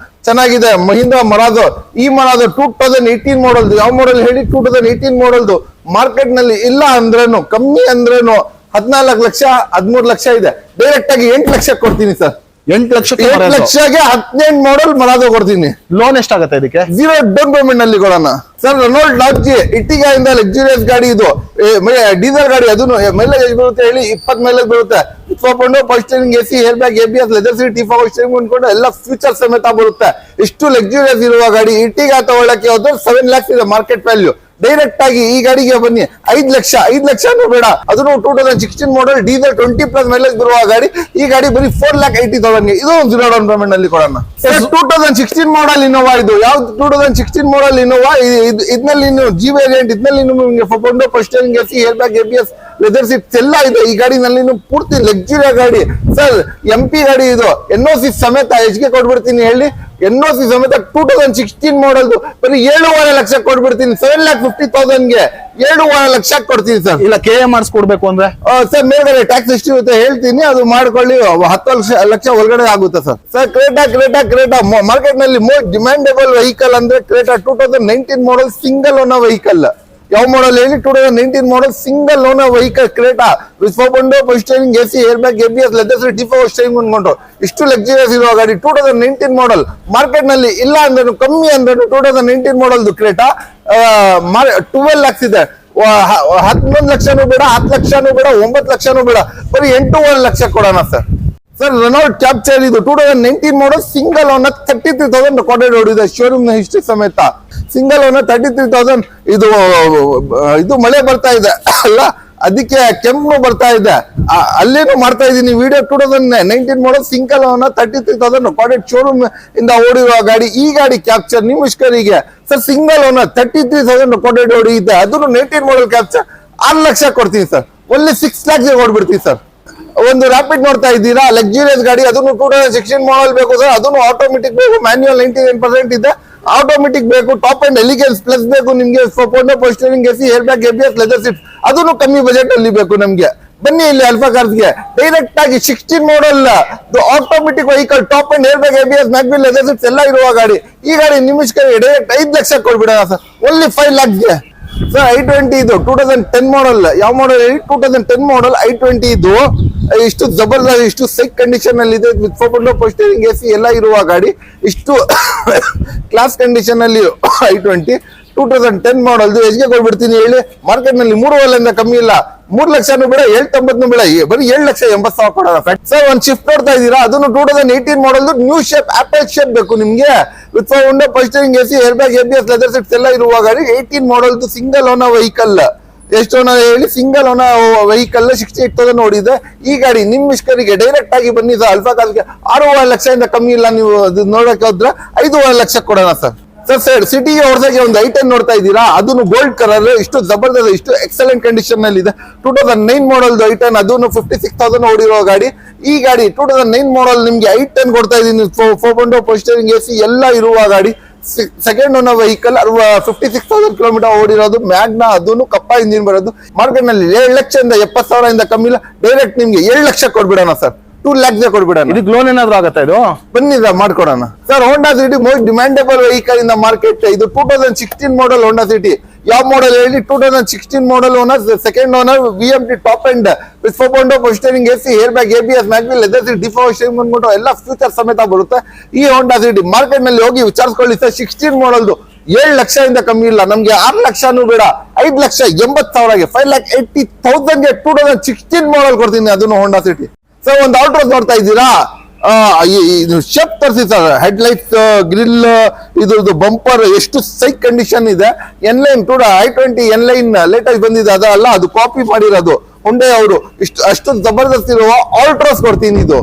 ಚೆನ್ನಾಗಿದೆ. ಮಹೀಂದ್ರ ಮರಾಜೋ. ಈ ಮರಾಜೋ 2018 ಮಾಡಲ್ದು. ಯಾವ ಮಾಡಲ್ ಹೇಳಿ? 2018 ಮಾಡಲ್ದು. ಮಾರ್ಕೆಟ್ ನಲ್ಲಿ ಇಲ್ಲ ಅಂದ್ರೇನು, ಕಮ್ಮಿ ಅಂದ್ರೇನು 14 ಲಕ್ಷ, 13 ಲಕ್ಷ ಇದೆ. ಡೈರೆಕ್ಟ್ ಆಗಿ 8 ಲಕ್ಷ ಕೊಡ್ತೀನಿ ಸರ್. 8 ಲಕ್ಷಕ್ಕೆ 8 ಲಕ್ಷಗೆ 18 ಮಾಡಲ್ ಮರಾದೋ ಕೊಡ್ತೀನಿ. ಲೋನ್ ಎಷ್ಟಾಗತ್ತೆ ಇದಕ್ಕೆ? 0 ಡೌನ್ ಪೇಮೆಂಟ್ ನಲ್ಲಿ ಕೊಡೋಣ ಸರ್. ರೆನಾಲ್ಟ್ ಲಾಡ್ಜಿ ಇಟ್ಟಿಗೆಯಿಂದ ಲಕ್ಸುರಿಯಸ್ ಗಾಡಿ ಇದು, ಡೀಸೆಲ್ ಗಾಡಿ, ಅದನ್ನು ಮೈಲೇಜ್ ಎಷ್ಟು ಬರುತ್ತೆ ಹೇಳಿ? 20 ಮೈಲೇಜ್ ಬರುತ್ತೆ. ಇಟ್ಕೊಂಡು first steering, AC, air bag, ABS, leather seat, ಟಿ4 ಸ್ಟೇರಿಂಗ್ ಅನ್ಕೊಂಡು ಎಲ್ಲ ಫೀಚರ್ ಸಮೇತ ಬರುತ್ತೆ. ಇಷ್ಟು ಲಕ್ಸುರಿಯಸ್ ಇರುವ ಗಾಡಿ ಇಟ್ಟಿಗೆ ತಗೊಳ್ಳಕ್ಕೆ ಹೋದ್ರೆ 7 lakhs ಇದೆ ಮಾರ್ಕೆಟ್ ವ್ಯಾಲ್ಯೂ. ಡೈರೆಕ್ಟ್ ಆಗಿ ಈ ಗಾಡಿಗೆ ಬನ್ನಿ, 5 ಲಕ್ಷನೂ ಬೇಡ, ಅದನ್ನು 2016 ಮಾಡಲ್ ಡೀಸೆಲ್ 20+ ಮೈಲೇಜ್ ಬರುವ ಗಾಡಿ. ಈ ಗಾಡಿ ಬರೀ 4,80,000 ಇದು 0 ಡೌನ್ ಪೇಮೆಂಟ್ ನಲ್ಲಿ ಕೊಡೋಣ. 2016 ಮಾಡಲ್ ಇನೋವಾ ಇದು. ಯಾವ್ದು 2016 ಮಾಡಲ್ ಇನೋವಾ? ಇದ್ನಲ್ಲಿ ಜಿ ವೇರಿಯಂಟ್, ಇದ್ನಲ್ಲಿ ನಿಮಗೆ first steering, AC, air bag, ABS, leather seats ಎಲ್ಲ ಇದೆ ಈ ಗಾಡಿನಲ್ಲಿ. ಪೂರ್ತಿ ಲಕ್ಸುರಿ ಗಾಡಿ ಸರ್. MP ಗಾಡಿ ಇದು, NOC ಸಮೇತ ಹೆಚ್ಚಿಗೆ ಕೊಟ್ಬಿಡ್ತೀನಿ ಹೇಳಿ. NOC ಸಮೇತ 2016 ಮಾಡಲ್ ಬರೀ 7.5 ಲಕ್ಷ ಕೊಟ್ಬಿಡ್ತೀನಿ. 7,50,000ಗೆ 7.5 ಲಕ್ಷ ಕೊಡ್ತೀನಿ ಸರ್. ಇಲ್ಲ KMRs ಕೊಡ್ಬೇಕು ಅಂದ್ರೆ ಸರ್ ಮೇಲ್ಗಡೆ ಟ್ಯಾಕ್ಸ್ ಎಷ್ಟು ಇರುತ್ತೆ ಹೇಳ್ತೀನಿ, ಅದು ಮಾಡ್ಕೊಳ್ಳಿ. 10 ಲಕ್ಷ ಒಳಗಡೆ ಆಗುತ್ತೆ ಸರ್. ಸರ್ ಕ್ರೇಟಾ ಮಾರ್ಕೆಟ್ ನಲ್ಲಿ ಮೋಸ್ಟ್ ಡಿಮ್ಯಾಂಡೇಬಲ್ ವೆಹಿಕಲ್ ಅಂದ್ರೆ Creta 2019 model single owner vehicle. ಯಾವ ಮಾಡಲ್ ಹೇಳಿ? 2019 model single owner vehicle Creta with 4 steering, AC, air bag, ABS, leather seat, ಟಿ4 ಸ್ಟೇರಿಂಗ್ ಅನ್ಕೊಂಡು ಇಷ್ಟು ಲಕ್ಸುರಿಯಸ್ ಇರುವ ಗಾಡಿ 2019 ಮಾಡಲ್. ಮಾರ್ಕೆಟ್ ನಲ್ಲಿ ಇಲ್ಲ ಅಂದ್ರೆ ಕಮ್ಮಿ ಅಂದ್ರೆ 2019 ಮಾಡಲ್ ಕ್ರೇಟಾ 12 lakhs ಇದೆ. 11 ಲಕ್ಷನೂ ಬೇಡ, 10 ಲಕ್ಷನೂ ಬೇಡ, 9 ಲಕ್ಷನೂ ಬೇಡ, ಬರೀ 8.5 ಲಕ್ಷ ಕೊಡೋಣ ಸರ್. ಸರ್ ರೆನಾಲ್ಟ್ ಕ್ಯಾಪ್ಚರ್ ಇದು 2019 ಮಾಡಲ್ ಸಿಂಗಲ್ ಓನರ್ 33,000 ಕೊಡೆಡ್ ಹೊಡಿದೆ ಶೋರೂಮ್ ನ ಹಿಸ್ಟ್ರಿ ಸಮೇತ. Single owner 33,000. ಇದು ಮಳೆ ಬರ್ತಾ ಇದೆ ಅಲ್ಲ, ಅದಕ್ಕೆ ಕೆಂಪು ಬರ್ತಾ ಇದೆ, ಅಲ್ಲೇನು ಮಾಡ್ತಾ ಇದೀನಿ video. 2019 model single owner 33,000 coded showroom ಇಂದ ಓಡಿರುವ ಗಾಡಿ. ಈ ಗಾಡಿ ಕ್ಯಾಪ್ಚರ್ ನಿಮಿಷ್ಕರಿಗೆ ಸರ್ ಸಿಂಗಲ್ ಓನರ್ 33,000 ಕೊಡೆಡ್ ಹೊಡಿಯುತ್ತೆ. ಅದನ್ನು 19 ಮಾಡಲ್ ಕ್ಯಾಪ್ಚರ್ 6 ಲಕ್ಷ ಕೊಡ್ತೀನಿ ಸರ್. ಒಳ್ಳೆ 6 lakhs ಕೊಡ್ಬಿಡ್ತೀನಿ ಸರ್. ಒಂದು ರ್ಯಾಪಿಡ್ ನೋಡ್ತಾ ಇದ್ದೀರಾ, ಲಕ್ಸುರಿಯಸ್ ಗಾಡಿ, ಅದನ್ನು 2016 ಮಾಡಲ್ ಬೇಕು ಸರ್. ಅದನ್ನು ಆಟೋಮೆಟಿಕ್ ಬೇಕು, ಮ್ಯಾನ್ಯುಯಲ್ 99% ಇದೆ. ಆಟೋಮೆಟಿಕ್ ಬೇಕು, ಟಾಪ್ ಅಂಡ್ ಎಲಿಗೆನ್ಸ್ ಪ್ಲಸ್ ಬೇಕು ನಿಮ್ಗೆ. First steering, AC, air bag, ABS, leather seat, ಅದನ್ನು ಕಮ್ಮಿ ಬಜೆಟ್ ಅಲ್ಲಿ ಬೇಕು ನಮ್ಗೆ. ಬನ್ನಿ ಇಲ್ಲಿ ಅಲ್ಫಾ ಕಾರ್ಸ್ಗೆ ಡೈರೆಕ್ಟ್ ಆಗಿ 16 model automatic vehicle, top and air bag, ABS, mag wheel, leather seats ಎಲ್ಲ ಇರುವ ಗಾಡಿ. ಈ ಗಾಡಿ ನಿಮಿಷ್ಕರಿಗೆ ಡೈರೆಕ್ಟ್ 5 ಲಕ್ಷ ಕೊಡ್ಬಿಡೋಣ ಸರ್. ಓನ್ಲಿ 5 lakhsಗೆ ಸರ್. i20 ಇದು 2010 ಮಾಡಲ್. ಯಾವ ಮಾಡಲ್ ಹೇಳಿ? 2010 ಮಾಡಲ್ i20 ಇದು. ಇಷ್ಟು ಜಬರ್ದಸ್ತ್, ಇಷ್ಟು ಸೈಕ್ ಕಂಡೀಷನ್ ಅಲ್ಲಿ ಇದೆ ವಿತ್ 4 ಸ್ಟೇರಿಂಗ್, AC ಎಲ್ಲ ಇರುವ ಗಾಡಿ. ಇಷ್ಟು ಕ್ಲಾಸ್ ಕಂಡೀಷನ್ ಅಲ್ಲಿ i20 2010 ಮಾಡಲ್ ಹೆಚ್ಚಿಗೆ ಕೊಡ್ಬಿಡ್ತೀನಿ ಹೇಳಿ. ಮಾರ್ಕೆಟ್ ನಲ್ಲಿ 3.5 ಕಮ್ಮಿ ಇಲ್ಲ. 3 ಲಕ್ಷನೂ ಬೇಡ, 7.90 ಬೇಡ, ಬರೀ 7,80,000 ಕೊಡೋಣ. ಸರ್ ಒಂದ್ ಶಿಫ್ಟ್ ನೋಡ್ತಾ ಇದ್ದೀರಾ, ಅದನ್ನು 2018 ಮಾಡಲ್ ನ್ಯೂ ಶೇಪ್, ಆಪಲ್ ಶೇಪ್ ಬೇಕು ನಿಮ್ಗೆ with first steering, AC, air bag, ABS, leather seats ಎಲ್ಲ ಇರುವ ಗಾಡಿ. 18 ಮಾಡಲ್ ಸಿಂಗಲ್ ಓನರ್ ವೆಹಿಕಲ್. ಎಷ್ಟು ಓನರ್ ಹೇಳಿ? ಸಿಂಗಲ್ ಓನರ್ ವೆಹಿಕಲ್ 68,000 ಓಡಿದೆ ಈ ಗಾಡಿ. ನಿಮಿಷ್ಕರಿಗೆ ಡೈರೆಕ್ಟ್ ಆಗಿ ಬನ್ನಿ ಸರ್. ಅಲ್ಫಾ ಕಾರ್ಸ್ಗೆ 6.5 ಲಕ್ಷದಿಂದ ಕಮ್ಮಿ ಇಲ್ಲ. ನೀವು ಅದು ನೋಡಕ್ಕೆ ಹೋದ್ರೆ 5.5 ಲಕ್ಷ ಕೊಡೋಣ ಸರ್. ಸರ್ ಸಿಟಿಗೆ ಹೊರದಾಗಿ ಒಂದು i10 ನೋಡ್ತಾ ಇದ್ದೀರಾ, ಅದನ್ನು ಗೋಲ್ಡ್ ಕಲರ್. ಇಷ್ಟು ಜಬರ್ದಸ್ತ್, ಇಷ್ಟು ಎಕ್ಸಲೆಂಟ್ ಕಂಡೀಷನ್ ನಲ್ಲಿ ಇದೆ. 2009 ಮಾಡಲ್ i10, ಅದನ್ನು 56,000 ಓಡಿರೋ ಗಾಡಿ. ಈ ಗಾಡಿ 2009 ಮಾಡಲ್ ನಿಮ್ಗೆ i10 ಕೊಡ್ತಾ ಇದೀನಿ. 4 ಸ್ಟೇರಿಂಗ್, AC ಎಲ್ಲ ಇರುವ ಗಾಡಿ. ಸೆಕೆಂಡ್ ಓನರ್ ವೆಹಿಕಲ್ 56,000 ಕಿಲೋಮೀಟರ್ ಓಡಿರೋದು. ಮ್ಯಾಗ್ನಾ, ಅದನ್ನು ಕಪ್ಪ ಇಂಜಿನ್ ಬರೋದು. ಮಾರ್ಕೆಟ್ ನಲ್ಲಿ 7,70,000 ಕಮ್ಮಿ ಇಲ್ಲ. ಡೈರೆಕ್ಟ್ ನಿಮ್ಗೆ 7 ಲಕ್ಷ ಕೊಡ್ಬಿಡೋಣ ಸರ್. 2 lakhs ಕೊಡ್ಬಿಡೋಣ. ಇದಕ್ಕೆ ಲೋನ್ ಏನಾದ್ರು ಆಗತ್ತಾ? ಇದು ಬನ್ನಿ ಮಾಡ್ಕೊಡೋಣ sir. Honda City most demandable vehicle in the market. ಇದು 2016 ಮಾಡಲ್ ಹೋಂಡಾ ಸಿಟಿ. ಯಾವ ಮಾಡಲ್ ಹೇಳಿ? 2016 model owner, second owner, VMT top end with 4 steering, AC, air bag, ABS, mag wheel, leather seat, ಟಿ4 ಸ್ಟೇರಿಂಗ್ ಅನ್ಬಿಟ್ಟು ಎಲ್ಲ ಫೀಚರ್ ಸಮೇತ ಬರುತ್ತೆ ಈ Honda City. Market ನಲ್ಲಿ ಹೋಗಿ ವಿಚಾರಿಸ್ಕೊಳ್ಳಿ ಸರ್. 16 ಮಾಡಲ್ದು 7 ಲಕ್ಷದಿಂದ ಕಮ್ಮಿ ಇಲ್ಲ. ನಮ್ಗೆ 6 ಲಕ್ಷನೂ ಬೇಡ, 5,80,000ಗೆ 5,80,000ಗೆ 2016 ಮಾಡಲ್ ಕೊಡ್ತೀನಿ, ಅದನ್ನು ಹೋಂಡಾ ಸಿಟಿ. ಸರ್ ಒಂದು ಆಲ್ಟ್ರೋಸ್ ನೋಡ್ತಾ ಇದ್ದೀರಾ, ಶೇಪ್ ತರಿಸಿ ಸರ್. ಹೆಡ್ ಲೈಟ್ಸ್, ಗ್ರಿಲ್, ಇದ್ರದ್ದು ಬಂಪರ್ ಎಷ್ಟು ಸೈಕ್ ಕಂಡೀಷನ್ ಇದೆ. ಎನ್ಲೈನ್ i20 ಎನ್ಲೈನ್ ಲೇಟೆಸ್ಟ್ ಬಂದಿದೆ, ಅದಲ್ಲ, ಅದು ಕಾಪಿ ಮಾಡಿರೋದು ಹುಂಡೆ ಅವರು. ಅಷ್ಟು ಜಬರ್ದಸ್ತ್ ಇರುವ ಆಲ್ಟ್ರೋಸ್ ಕೊಡ್ತೀನಿ. ಇದು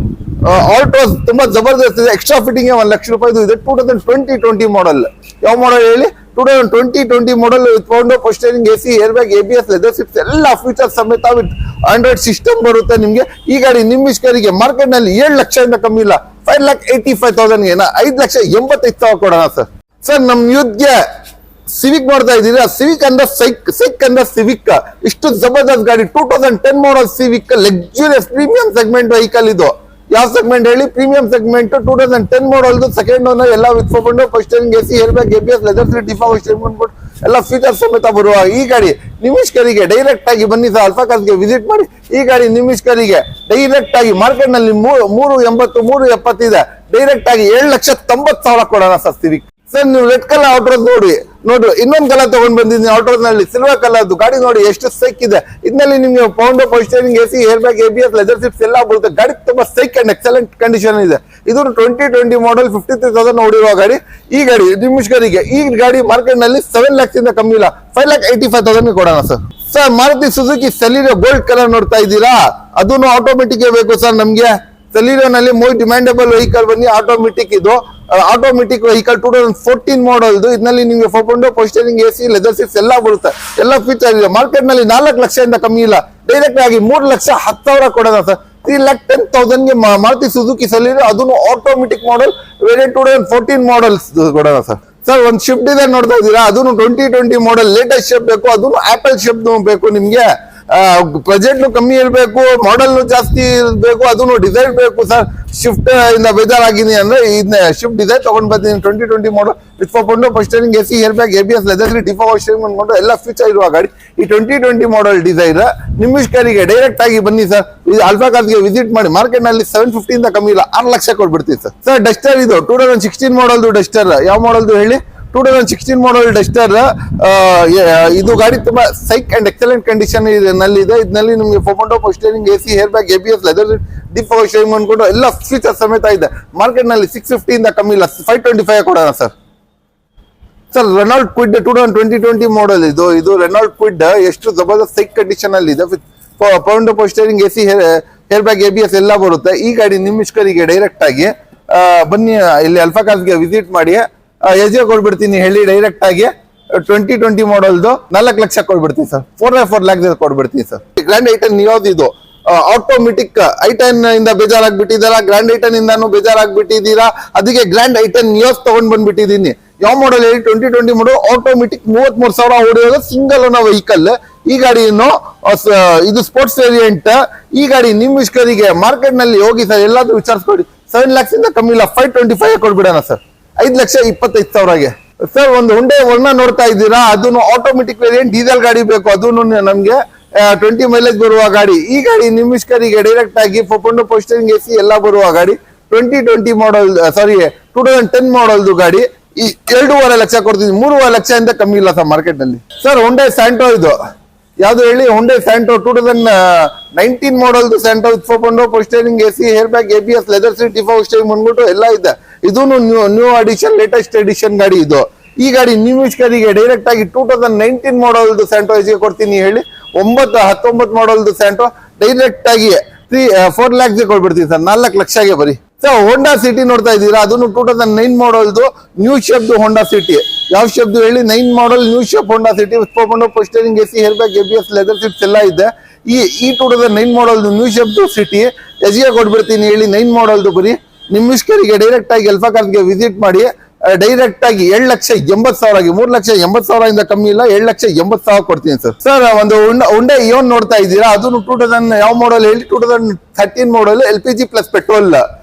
ಆಲ್ಟ್ರೋಸ್ ತುಂಬಾ ಜಬರ್ದಸ್ತ್ ಇದೆ. ಎಕ್ಸ್ಟ್ರಾ ಫಿಟ್ಟಿಂಗ್ 1 ಲಕ್ಷ ರೂಪಾಯಿ ಇದೆ. 2020 ಮಾಡಲ್. ಯಾವ ಮಾಡಲ್ ಹೇಳಿ? 2020 model with first steering, AC, air bag, ABS, leather seats ಎಲ್ಲ ಫೀಚರ್ಸ್ ಸಮೇತ ವಿತ್ ಆಂಡ್ರಾಯ್ಡ್ ಸಿಸ್ಟಮ್ ಬರುತ್ತೆ ನಿಮ್ಗೆ. ಈ ಗಾಡಿ ನಿಮಿಷ್ಕರಿಗೆ ಮಾರ್ಕೆಟ್ ನಲ್ಲಿ 7 ಲಕ್ಷದಿಂದ ಕಮ್ಮಿ ಇಲ್ಲ. 5,85,000ಗೆ 5,85,000 ಕೊಡೋಣ ಸರ್. ಸರ್ ನಮ್ ಯೂತ್ಗೆ ಸಿವಿಕ್ ನೋಡ್ತಾ ಇದ್ದೀರಾ, ಸಿವಿಕ್ ಅಂದ್ರೆ ಸೈಕ್ ಅಂದ್ರೆ ಸಿವಿಕ್. ಇಷ್ಟು ಜಬರ್ದಸ್ತ್ ಗಾಡಿ. 2010 model Civic, luxurious premium segment vehicle ಇದು. ಯಾವ ಸೆಗ್ಮೆಂಟ್ ಹೇಳಿ? Premium segment. 2010 model second owner ಎಲ್ಲ with first steering, AC, air bag, ABS, leather seat, ಟಿ4 ಸ್ಟೇರಿಂಗ್ ಅನ್ಬಿಟ್ಟು ಎಲ್ಲ ಫೀಚರ್ಸ್ ಸಮೇತ ಬರುವ ಈ ಗಾಡಿ ನಿಮಿಷ್ಕರಿಗೆ ಡೈರೆಕ್ಟ್ ಆಗಿ ಬನ್ನಿ ಸರ್, ಅಲ್ಫಾ ಕಾರ್ಸ್ಗೆ ವಿಸಿಟ್ ಮಾಡಿ. ಈ ಗಾಡಿ ನಿಮಿಷ್ಕರಿಗೆ ಡೈರೆಕ್ಟ್ ಆಗಿ ಮಾರ್ಕೆಟ್ ನಲ್ಲಿ 380 370 ಇದೆ, ಡೈರೆಕ್ಟ್ ಆಗಿ 7,90,000 ಕೊಡೋಣ ಸರ್ ಸಿವಿಕ್. ಸರ್ ನೀವು ರೆಡ್ ಕಲರ್ ಔಟ್ರೋಸ್ ನೋಡ್ರಿ ಇನ್ನೊಂದ್ ಕಲರ್ ತಗೊಂಡ್ ಬಂದಿದ್ದೀನಿ ಔಟ್ರೋಸ್ ನಲ್ಲಿ, ಸಿಲ್ವರ್ ಕಲರ್ದು ಗಾಡಿ ನೋಡಿ ಎಷ್ಟು ಸೈಕ್ ಇದೆ. ಇದರಲ್ಲಿ ನಿಮ್ಗೆ ಪೌಂಡ್ ಪೋಸ್ಟರಿಂಗ್ AC air bag ABS leather seats ಎಲ್ಲ ಬರುತ್ತೆ. ಗಾಡಿ ತುಂಬಾ ಸೈಕ್ ಅಂಡ್ ಎಕ್ಸಲೆಂಟ್ ಕಂಡೀಷನ್ ಇದೆ. ಇದು 2020 ಮಾಡೆಲ್ 53,000 ನೋಡಿರುವ ಗಾಡಿ. ಈ ಗಾಡಿ ನಿಮಿಷ್ಕರಿಗೆ ಈ ಗಾಡಿ ಮಾರ್ಕೆಟ್ ನಲ್ಲಿ 7 lakhs ಇಂದ ಕಮ್ಮಿ ಇಲ್ಲ, 5,85,000 ಕೊಡೋಣ sir. Sir Maruti Suzuki Celerio gold colour ನೋಡ್ತಾ ಇದ್ದೀರಾ, ಅದನ್ನು ಆಟೋಮೆಟಿಕ್ ಬೇಕು ಸರ್ ನಮ್ಗೆ. ಸೆಲಿರೋ ನಲ್ಲಿ ಮೋಸ್ಟ್ ಡಿಮ್ಯಾಂಡಬಲ್ ವೆಹಿಕಲ್ ಬನ್ನಿ ಆಟೋಮೆಟಿಕ್. ಇದು ಆಟೋಮೆಟಿಕ್ ವೆಹಿಕಲ್ 2014 ಮಾಡೆಲ್. ಇದರಲ್ಲಿ ನಿಮಗೆ 4 ಪೋಸ್ಟರಿಂಗ್ AC ಲೆದರ್ ಸೀಟ್ಸ್ ಎಲ್ಲ ಬರುತ್ತೆ, ಎಲ್ಲ ಫೀಚರ್ ಇದೆ. ಮಾರ್ಕೆಟ್ ನಲ್ಲಿ 4 ಲಕ್ಷ ಇಂದ ಕಮ್ಮಿ ಇಲ್ಲ, ಡೈರೆಕ್ಟ್ ಆಗಿ 3,10,000 ಕೊಡೋಣ ಸರ್. 3,10,000 ಗೆ ಮಾರುತಿ ಸುಜುಕಿ ಸೆಲಿರೋ, ಅದನ್ನು ಆಟೋಮೆಟಿಕ್ ಮಾಡೆಲ್ ವೇರಿಯಂಟ್ 2014 ಮಾಡೆಲ್ಸ್ ಕೊಡೋಣ ಸರ್. ಸರ್ ಒಂದು ಶಿಫ್ಟ್ ಡಿಸೈರ್ ನೋಡ್ತಾ ಇದ್ದೀರಾ, ಅದನ್ನು 2020 ಮಾಡೆಲ್ ಲೇಟೆಸ್ಟ್ ಶೇಪ್ ಬೇಕು, ಅದನ್ನು ಆಪಲ್ ಶೇಪ್ ಬೇಕು ನಿಮ್ಗೆ. ಬಜೆಟ್ ಕಮ್ಮಿ ಇರಬೇಕು, ಮಾಡೆಲ್ ಜಾಸ್ತಿ ಇರಬೇಕು, ಅದನ್ನು ಡಿಸೈನ್ ಬೇಕು ಸರ್. ಶಿಫ್ಟ್ ಇಂದ ಬೇಜಾರಾಗಿನಿ ಅಂದ್ರೆ ಇದನ್ನ ಶಿಫ್ಟ್ ಡಿಸೈನ್ ತಗೊಂಡ್ ಬಂದಿದ್ದೀನಿ 2020 model with 4 power steering AC air bag ABS leather seat ಡಿಫೋ ವಾಷರಿಂಗ್ ಅನ್ಕೊಂಡು ಎಲ್ಲ ಫೀಚರ್ ಇರುವ ಗಾಡಿ. ಈ 2020 ಮಾಡೆಲ್ ಡಿಸೈರ್ ನಿಮಿಷ್ಕರಿಗೆ ಡೈರೆಕ್ಟ್ ಆಗಿ ಬನ್ನಿ ಸರ್, ಇದು ಅಲ್ಫಾ ಕಾರ್ಸ್ಗೆ ವಿಸಿಟ್ ಮಾಡಿ. ಮಾರ್ಕೆಟ್ ನಲ್ಲಿ 750 ಇಂದ ಕಮ್ಮಿ ಇಲ್ಲ, 6 ಲಕ್ಷ ಕೊಟ್ಬಿಡ್ತೀವಿ ಸರ್. ಸರ್ ಡಸ್ಟರ್ ಇದು 2016 ಮಾಡೆಲ್ದು ಡಸ್ಟರ್. ಯಾವ ಮಾಡೆಲ್ದು ಹೇಳಿ? 2016 ಮಾಡೆಲ್ ಡಸ್ಟರ್. ಇದು ಗಾಡಿ ತುಂಬಾ ಸೈಕ್ ಅಂಡ್ ಎಕ್ಸಲೆಂಟ್ ಕಂಡೀಷನ್ ನಲ್ಲಿ ಇದೆ. ಇದರಲ್ಲಿ ನಿಮಗೆ 4 power steering AC air bag ABS leather ಡಿಫೋ ವಾಷರಿಂಗ್ ಅನ್ಕೊಂಡು ಎಲ್ಲ ಫೀಚರ್ ಸಮೇತ ಇದೆ. ಮಾರ್ಕೆಟ್ ನಲ್ಲಿ 650 ಇಂದ ಕಮ್ಮಿ ಇಲ್ಲ, 525 ಕೊಡೋಣ sir. Sir Renault Kwid 2020 model ಇದು ರೆನಾಲ್ಡ್ ಕ್ವಿಡ್ ಎಷ್ಟು ಜಬರ್ದಸ್ತ್ ಸೈಕ್ ಕಂಡೀಷನ್ ಅಲ್ಲಿ ಇದೆ. ಪೌಂಡ್ ಪೋಸ್ಟರಿಂಗ್ AC ಏರ್ ಬ್ಯಾಗ್ ABS ಎಲ್ಲ ಬರುತ್ತೆ. ಈ ಗಾಡಿ ನಿಮಿಷ್ಕರಿಗೆ ಡೈರೆಕ್ಟ್ ಆಗಿ ಬನ್ನಿ, ಇಲ್ಲಿ ಅಲ್ಫಾ ಕಾರ್ಸ್ಗೆ ವಿಸಿಟ್ ಮಾಡಿ. ಎಜೆ ಕೊಡ್ಬಿಡ್ತೀನಿ ಹೇಳಿ ಡೈರೆಕ್ಟ್ ಆಗಿ 2020 ಮಾಡೆಲ್ದು 4 ಲಕ್ಷ ಕೊಡ್ಬಿಡ್ತೀನಿ ಸರ್. 4 lakhs ಕೊಡ್ಬಿಡ್ತೀನಿ ಸರ್. ಗ್ರ್ಯಾಂಡ್ ಐಟನ್ ನಿಯೋದು ಇದು ಆಟೋಮೆಟಿಕ್. ಐಟನ್ ಇಂದ ಬೇಜಾರಾಗ್ಬಿಟ್ಟಿದ್ದೀರಾ, ಗ್ರ್ಯಾಂಡ್ ಐಟನ್ ಇಂದಾನು ಬೇಜಾರಾಗ್ಬಿಟ್ಟಿದ್ದೀರಾ, ಅದಕ್ಕೆ ಗ್ರ್ಯಾಂಡ್ ಐಟನ್ ನಿಯೋಸ್ ತಗೊಂಡ್ ಬಂದ್ಬಿಟ್ಟಿದ್ದೀನಿ. ಯಾವ ಮಾಡೆಲ್ ಹೇಳಿ? 2020 ಮಾಡೆಲ್ ಆಟೋಮೆಟಿಕ್ 33,000 ಓಡಿರೋದು ಸಿಂಗಲ್ ಓನರ್ ವೆಹಿಕಲ್. ಈ ಗಾಡಿಯನ್ನು ಇದು ಸ್ಪೋರ್ಟ್ಸ್ ವೇರಿಯಂಟ್. ಈ ಗಾಡಿ ನಿಮಿಷ್ಕರಿಗೆ ಮಾರ್ಕೆಟ್ ನಲ್ಲಿ ಹೋಗಿ ಸರ್, ಎಲ್ಲಾದ್ರೂ ವಿಚಾರಿಸ್ಕೊಡಿ. 7 lakhs ಇಂದ ಕಮ್ಮಿ ಇಲ್ಲ, 525 ಕೊಡ್ಬಿಡೋಣ ಸರ್. 5,25,000 ಸರ್. ಒಂದು ಹುಂಡೆ ವರ್ಣ ನೋಡ್ತಾ ಇದ್ದೀರಾ, ಅದನ್ನು ಆಟೋಮೆಟಿಕ್ ವೇರಿಯಂಟ್ ಡೀಸೆಲ್ ಗಾಡಿ ಬೇಕು, ಅದನ್ನು ನಮ್ಗೆ 20 ಮೈಲೇಜ್ ಬರುವ ಗಾಡಿ. ಈ ಗಾಡಿ ನಿಮಿಷ್ಕರಿಗೆ ಡೈರೆಕ್ಟ್ ಆಗಿ 4 ಪೋಸ್ಟರಿಂಗ್ AC ಎಲ್ಲ ಬರುವ ಗಾಡಿ. 2020 ಮಾಡೆಲ್ 2010 ಮಾಡೆಲ್ದು ಗಾಡಿ. ಈ 2.5 ಲಕ್ಷ ಕೊಡ್ತೀನಿ, 3.5 ಲಕ್ಷ ಇಂದ ಕಮ್ಮಿ ಇಲ್ಲ ಸರ್ ಮಾರ್ಕೆಟ್ ನಲ್ಲಿ. ಸರ್ ಹೊಂಡೆ ಸ್ಯಾಂಟೋ ಇದು ಯಾವ್ದು ಹೇಳಿ? ಹೊಂಡೆ ಸ್ಯಾಂಟೋ 2019 ಮಾಡೆಲ್ದು Santro 4 power steering AC air bag ABS leather seat ಡಿಫೋ ವಾಷರಿಂಗ್ ಬಂದ್ಬಿಟ್ಟು ಎಲ್ಲ ಇದೆ. ಇದೂನು ನ್ಯೂ ಅಡಿಷನ್ ಲೇಟೆಸ್ಟ್ ಎಡಿಷನ್ ಗಾಡಿ ಇದು. ಈ ಗಾಡಿ ನಿಮಿಷ್ಕರಿಗೆ ಡೈರೆಕ್ಟ್ ಆಗಿ 2019 ಮಾಡೆಲ್ದು ಸ್ಯಾಂಟೋ ಎಜೆ ಕೊಡ್ತೀನಿ ಹೇಳಿ. 19 ಮಾಡೆಲ್ದು ಸ್ಯಾಂಟೋ ಡೈರೆಕ್ಟ್ ಆಗಿ 4 lakhs ಕೊಡ್ಬಿಡ್ತೀನಿ ಸರ್, 4 ಲಕ್ಷಗೆ ಬರೀ. ಸರ್ ಹೋಂಡಾ ಸಿಟಿ ನೋಡ್ತಾ ಇದ್ದೀರಾ, ಅದನ್ನು 2009 ಮಾಡೆಲ್ದು ನ್ಯೂ ಶೇಪ್ದು ಹೋಂಡಾ ಸಿಟಿ. ಯಾವ ಶೇಪ್ದು ಹೇಳಿ? 9 model new shape Honda City 4 power steering AC air bag ABS leather seats ಎಲ್ಲ ಇದೆ. ಈ 2009 ಮಾಡೆಲ್ದು ನ್ಯೂ ಶೇಪ್ದು ಸಿಟಿ ಎಜೆ ಕೊಡ್ಬಿಡ್ತೀನಿ ಹೇಳಿ. 9 ಮಾಡೆಲ್ದು ಬರೀ ನಿಮಿಷ್ಕರಿಗೆ ಡೈರೆಕ್ಟ್ ಆಗಿ ಅಲ್ಫಾ ಕಾರ್ಸ್ಗೆ ವಿಸಿಟ್ ಮಾಡಿ. ಡೈರೆಕ್ಟ್ ಆಗಿ 7,80,000 3,80,000 ಇಂದ ಕಮ್ಮಿ ಇಲ್ಲ, 7,80,000 ಕೊಡ್ತೀನಿ ಸರ್. ಸರ್ ಒಂದು ಹುಂಡೆ ಇಯೋನ್ ನೋಡ್ತಾ ಇದ್ದೀರಾ, ಅದನ್ನು 2000 ಯಾವ ಮಾಡೆಲ್ ಹೇಳಿ? 2013 model LPG plus petrol.